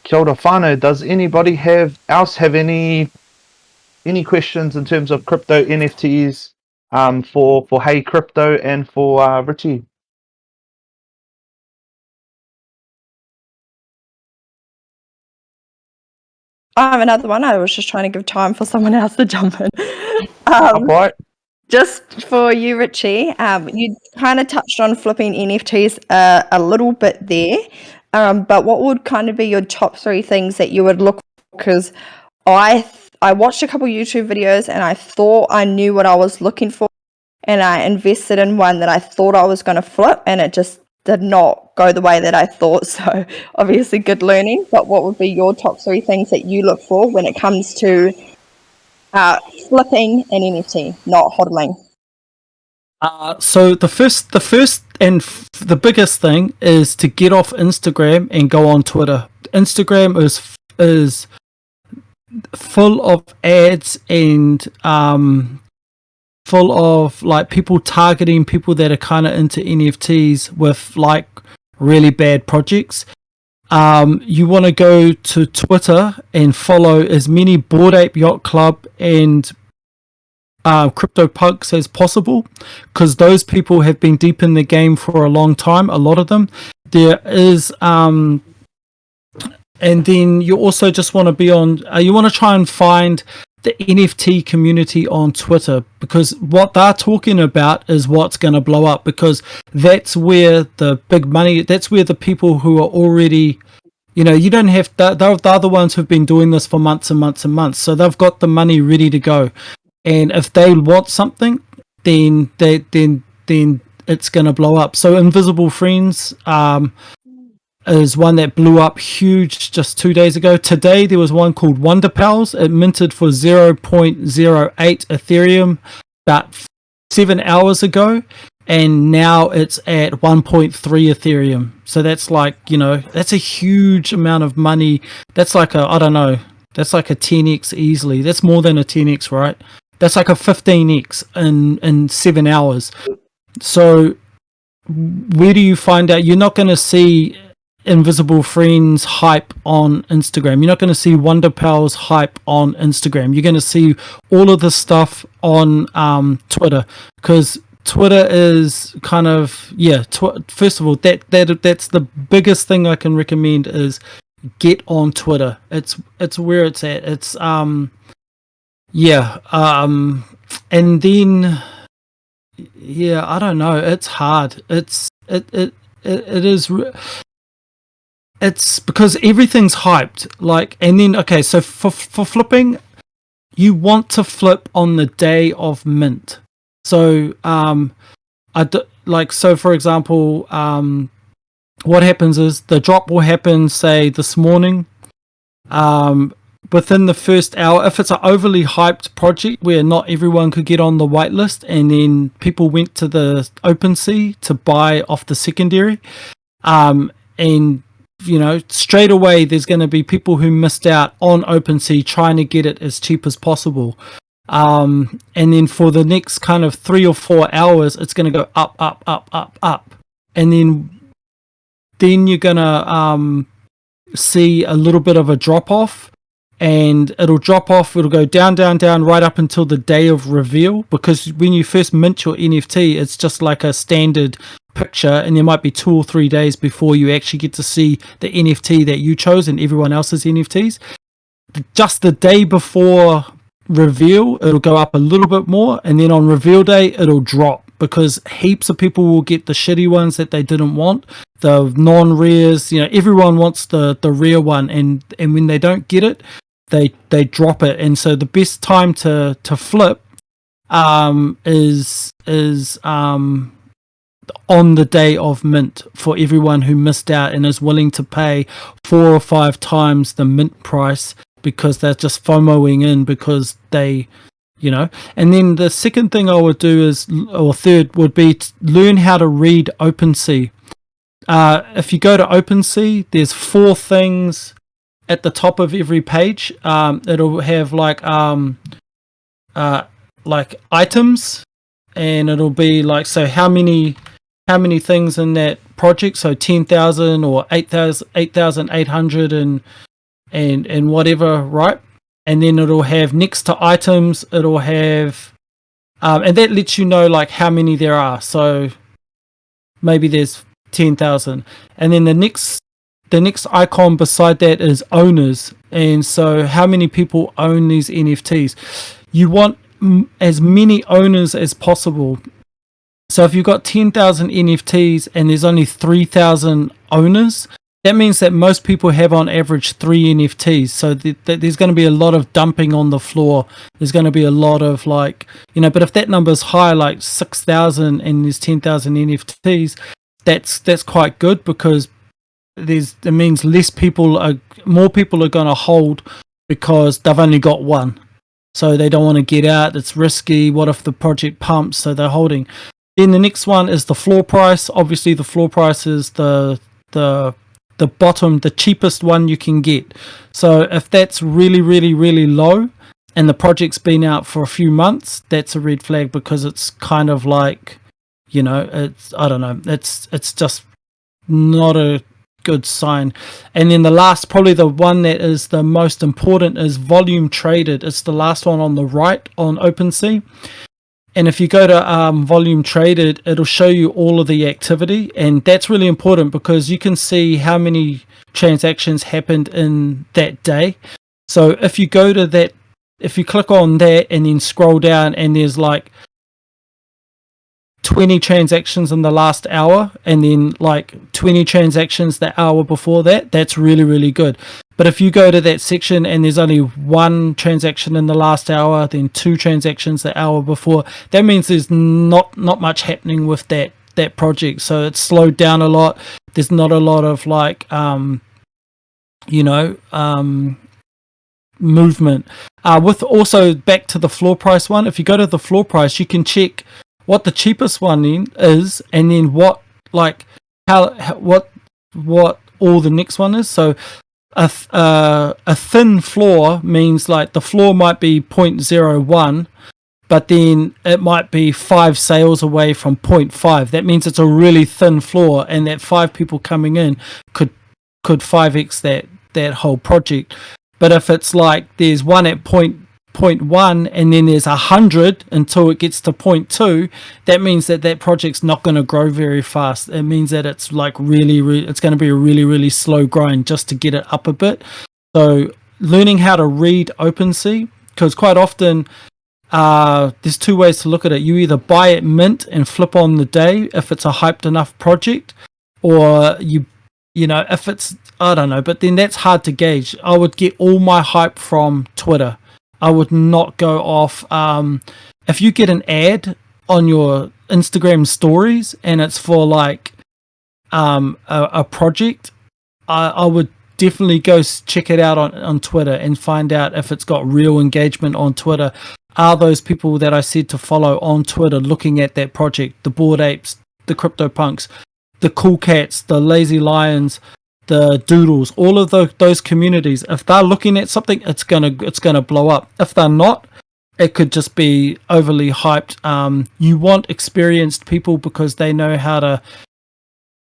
Kia ora whānau, does anybody have any questions in terms of crypto NFTs for Haycrypto and for Richie?
I have another one. I was just trying to give time for someone else to jump in.
Ka pai.
Just for you, Richie, you kind of touched on flipping NFTs a little bit there, but what would kind of be your top 3 things that you would look for? Because I watched a couple YouTube videos and I thought I knew what I was looking for, and I invested in one that I thought I was going to flip, and it just did not go the way that I thought. So obviously good learning, but what would be your top 3 things that you look for when it comes to flipping an NFT, not hodling?
So the first and the biggest thing is to get off Instagram and go on Twitter. Instagram is full of ads and full of like people targeting people that are kind of into NFTs with like really bad projects. You want to go to Twitter and follow as many Bored Ape Yacht Club and crypto punks as possible, because those people have been deep in the game for a long time, a lot of them. There is and then you also just want to be on you want to try and find the NFT community on Twitter, because what they're talking about is what's going to blow up, because that's where the big money, that's where the people who are already, you don't have, they're the ones who've been doing this for months and months and months, so they've got the money ready to go. And if they want something, then it's going to blow up. So Invisible Friends is one that blew up huge just 2 days ago. Today there was one called Wonder Pals. It minted for 0.08 Ethereum about 7 hours ago, and now it's at 1.3 Ethereum. So that's like, that's a huge amount of money. That's like that's like a 10x easily. That's more than a 10x, right? That's like a 15x in 7 hours. So where do you find out? You're not going to see Invisible Friends hype on Instagram. You're not going to see Wonder Pals hype on Instagram. You're going to see all of the stuff on Twitter, because Twitter is kind of, first of all, that's the biggest thing I can recommend is get on Twitter. It's where it's at. It's and then I don't know, it's hard. It is. It's because everything's hyped, like, and then okay, so for flipping, you want to flip on the day of mint. So so for example, what happens is the drop will happen, say, this morning. Within the first hour, if it's an overly hyped project where not everyone could get on the whitelist, and then people went to the OpenSea to buy off the secondary, and straight away there's going to be people who missed out on OpenSea trying to get it as cheap as possible. And then for the next kind of 3 or 4 hours, it's going to go up, up, up, up, up. And then you're going to see a little bit of a drop off, and it'll drop off. It'll go down, down, down right up until the day of reveal, because when you first mint your NFT, it's just like a standard picture, and there might be 2 or 3 days before you actually get to see the NFT that you chose and everyone else's NFTs. Just the day before reveal, it'll go up a little bit more, and then on reveal day it'll drop, because heaps of people will get the shitty ones that they didn't want, the non-rares. Everyone wants the rare one, and when they don't get it, they drop it. And so the best time to flip is on the day of mint, for everyone who missed out and is willing to pay 4 or 5 times the mint price because they're just FOMOing in because they, you know. And then the second thing I would do is, or third, would be to learn how to read OpenSea. If you go to OpenSea, there's 4 things at the top of every page. It'll have like items, and it'll be like, so how many things in that project, so 10,000 or 8,800 and whatever, right? And then it'll have next to items, it'll have and that lets you know like how many there are. So maybe there's 10,000, and then the next icon beside that is owners, and so how many people own these NFTs. You want as many owners as possible. So if you've got 10,000 NFTs and there's only 3,000 owners, that means that most people have on average 3 NFTs. So there's going to be a lot of dumping on the floor. There's going to be a lot of like, you know, but if that number's high, like 6,000 and there's 10,000 NFTs, that's quite good, because it means more people are going to hold because they've only got one. So they don't want to get out. It's risky. What if the project pumps? So they're holding. Then the next one is the floor price. Obviously, the floor price is the bottom, the cheapest one you can get. So if that's really, really, really low and the project's been out for a few months, that's a red flag, because it's kind of like, you know, I don't know, it's just not a good sign. And then the last, probably the one that is the most important, is volume traded. It's the last one on the right on OpenSea. And if you go to volume traded, it'll show you all of the activity, and that's really important because you can see how many transactions happened in that day. So if you go to that, if you click on that and then scroll down, and there's like 20 transactions in the last hour, and then like 20 transactions the hour before that, that's really, really good. But if you go to that section and there's only 1 transaction in the last hour, then 2 transactions the hour before, that means there's not much happening with that project. So it's slowed down a lot. There's not a lot of like movement. With also back to the floor price one, if you go to the floor price, you can check what the cheapest one is, and then what all the next one is. So a thin floor means like the floor might be 0.01, but then it might be 5 sales away from 0.5. That means it's a really thin floor, and that 5 people coming in could 5x that whole project. But if it's like there's one at 0.1 and then there's 100 until it gets to 0.2, that means that project's not going to grow very fast. It means that it's like it's going to be a really, really slow grind just to get it up a bit. So learning how to read OpenSea, because quite often there's 2 ways to look at it. You either buy at mint and flip on the day if it's a hyped enough project, or you know, if it's, I don't know, but then that's hard to gauge. I would get all my hype from Twitter. I would not go off. If you get an ad on your Instagram stories and it's for like a project, I would definitely go check it out on Twitter and find out if it's got real engagement on Twitter. Are those people that I said to follow on Twitter looking at that project? The Bored Apes, the CryptoPunks, the Cool Cats, the Lazy Lions, the Doodles, all of those communities. If they're looking at something, it's gonna blow up. If they're not, it could just be overly hyped. You want experienced people because they know how to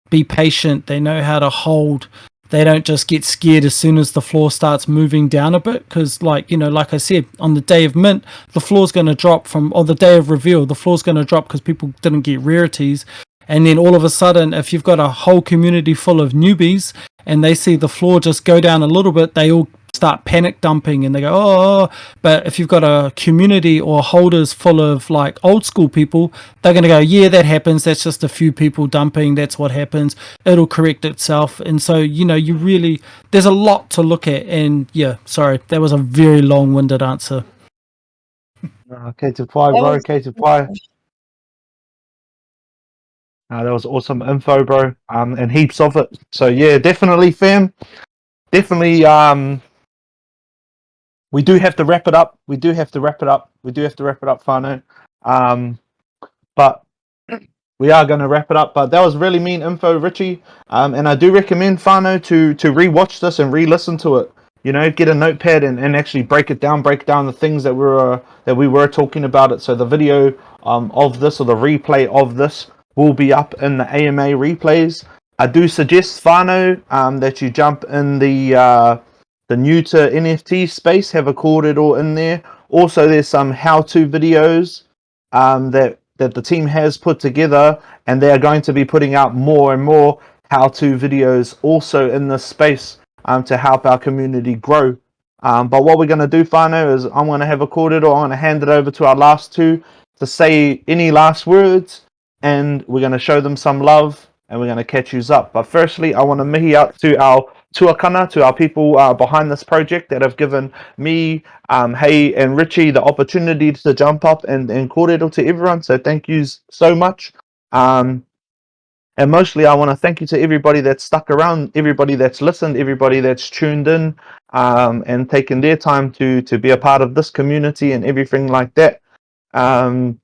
be patient. They know how to hold. They don't just get scared as soon as the floor starts moving down a bit, because like I said, on the day of mint, the floor's going to drop on the day of reveal, the floor's going to drop because people didn't get rarities. And then all of a sudden, if you've got a whole community full of newbies and they see the floor just go down a little bit, they all start panic dumping and they go, oh. But if you've got a community or holders full of like old school people, they're going to go, yeah, that happens. That's just a few people dumping. That's what happens. It'll correct itself. And so, there's a lot to look at. And yeah, sorry, that was a very long-winded answer.
Okay, to fly, bro. Okay, to fly. That was awesome info, bro, and heaps of it. So yeah, definitely, fam. Definitely, we do have to wrap it up. We do have to wrap it up, Whānau. But we are going to wrap it up. But that was really mean info, Richie. And I do recommend, Whānau, to re-watch this and re-listen to it. You know, get a notepad and actually break down the things that we were talking about it. So the video of this, or the replay of this, will be up in the AMA replays. I do suggest, Whānau, that you jump in the new to NFT space, have a corded all in there. Also, there's some how-to videos that the team has put together, and they are going to be putting out more and more how-to videos also in this space to help our community grow. But what we're going to do, Whānau, is I'm going to have a cordial. I'm going to hand it over to our last two to say any last words, and we're going to show them some love, and we're going to catch yous up. But firstly, I want to mihi out to our tuakana, to our people behind this project that have given me, Hay and Richie the opportunity to jump up and kōrero to everyone. So thank yous so much. And mostly I want to thank you to everybody that's stuck around, everybody that's listened, everybody that's tuned in and taken their time to be a part of this community and everything like that.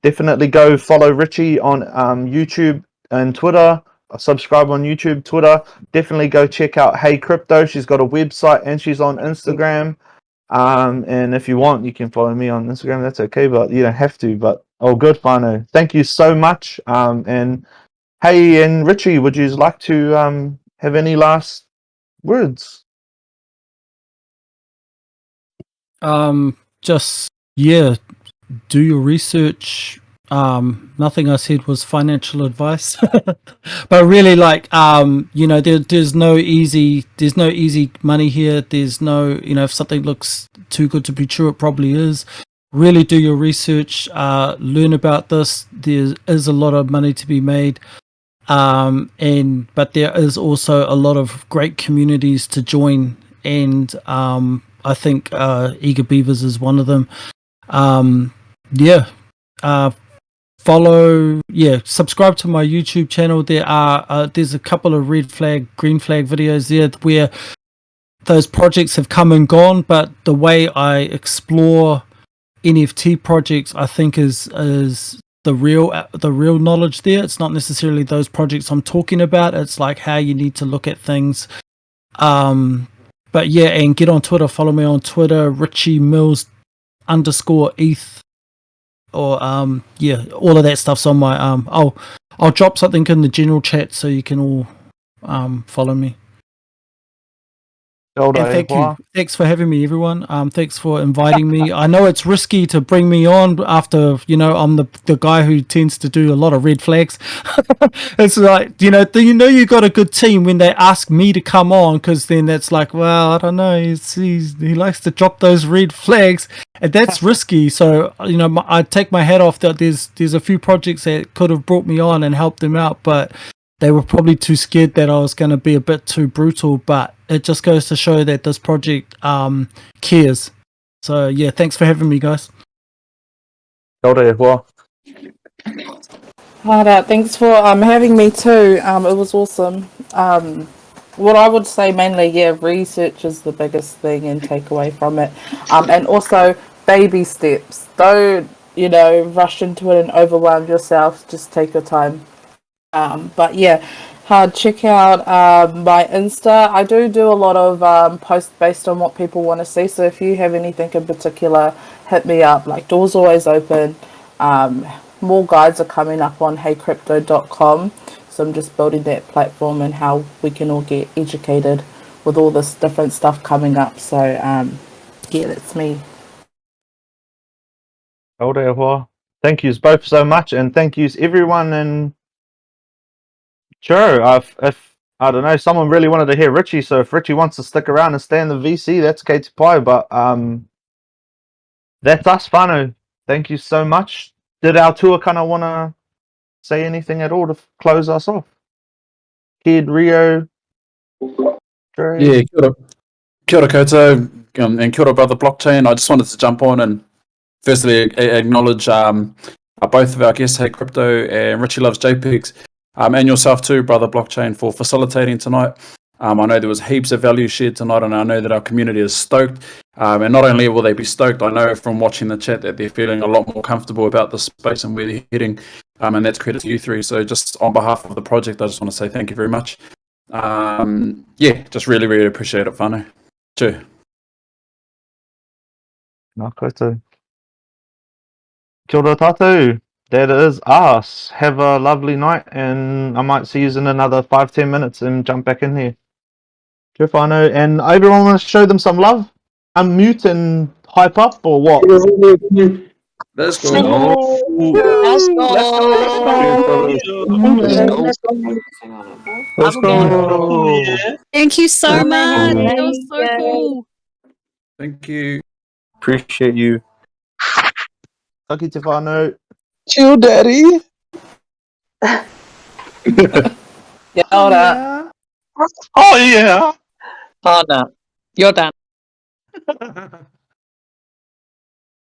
Definitely go follow Richie on YouTube and Twitter. Subscribe on YouTube, Twitter. Definitely go check out Haycrypto. She's got a website and she's on Instagram. And if you want, you can follow me on Instagram. That's okay, but you don't have to. But oh, good, Whānau. Thank you so much. And Hey and Richie, would you like to have any last words?
Just do your research. Nothing I said was financial advice, but really, like, there's no easy money here. There's no, if something looks too good to be true, it probably is. Really do your research, learn about this. There is a lot of money to be made. But there is also a lot of great communities to join, and I think Eager Beavers is one of them. Subscribe to my YouTube channel. There's a couple of red flag, green flag videos there where those projects have come and gone, but the way I explore NFT projects, I think is the real knowledge there. It's not necessarily those projects I'm talking about. It's like how you need to look at things. But yeah, and get on Twitter. Follow me on Twitter, Richie Mills _ETH, or all of that stuff's on my I'll drop something in the general chat so you can all follow me. And thank you. Thanks for having me, everyone. Thanks for inviting me. I know it's risky to bring me on after, I'm the guy who tends to do a lot of red flags. It's like, you got a good team when they ask me to come on, because then that's like, well, I don't know. He likes to drop those red flags, and that's risky. So, I take my hat off that there's a few projects that could have brought me on and helped them out, but they were probably too scared that I was going to be a bit too brutal. But it just goes to show that this project cares. So yeah, thanks for having me, guys.
Thanks for having me too. It was awesome. What I would say mainly, research is the biggest thing and take away from it. And also baby steps. Don't, rush into it and overwhelm yourself. Just take your time. But yeah, check out my Insta. I do a lot of posts based on what people want to see. So if you have anything in particular, hit me up. Like, doors always open. More guides are coming up on haycrypto.com. So I'm just building that platform and how we can all get educated with all this different stuff coming up. So that's me.
Thank yous both so much, and thank yous everyone. And sure, if I don't know, someone really wanted to hear Richie, so if Richie wants to stick around and stay in the VC, that's Kate's Pie. But that's us, Whānau. Thank you so much. Did our tour kind of want to say anything at all to close us off? Kid, Rio, Dre?
Yeah, kia ora koutou, and kia ora brother blockchain. I just wanted to jump on and firstly acknowledge both of our guests, Haycrypto and Richie Loves JPEGs. And yourself too, brother blockchain, for facilitating tonight. I know there was heaps of value shared tonight, and I know that our community is stoked. And not only will they be stoked, I know from watching the chat that they're feeling a lot more comfortable about the space and where they're heading. And that's credit to you three. So just on behalf of the project, I just want to say thank you very much. Just really, really appreciate it, whānau. Cheers.
Nā koutou. Kia ora tātou. That is us. Have a lovely night, and I might see you in another 5-10 minutes and jump back in here. Kia whānau. And everyone want to show them some love? Unmute and hype up, or what?
Let's go.
Let's go.
Let's go.
Thank you so much.
Thank
That was so
you.
cool.
Thank you.
Appreciate you.
Taki te whānau.
Chill, Daddy.
Kia ora.
Oh, yeah.
Oh, no. You're done.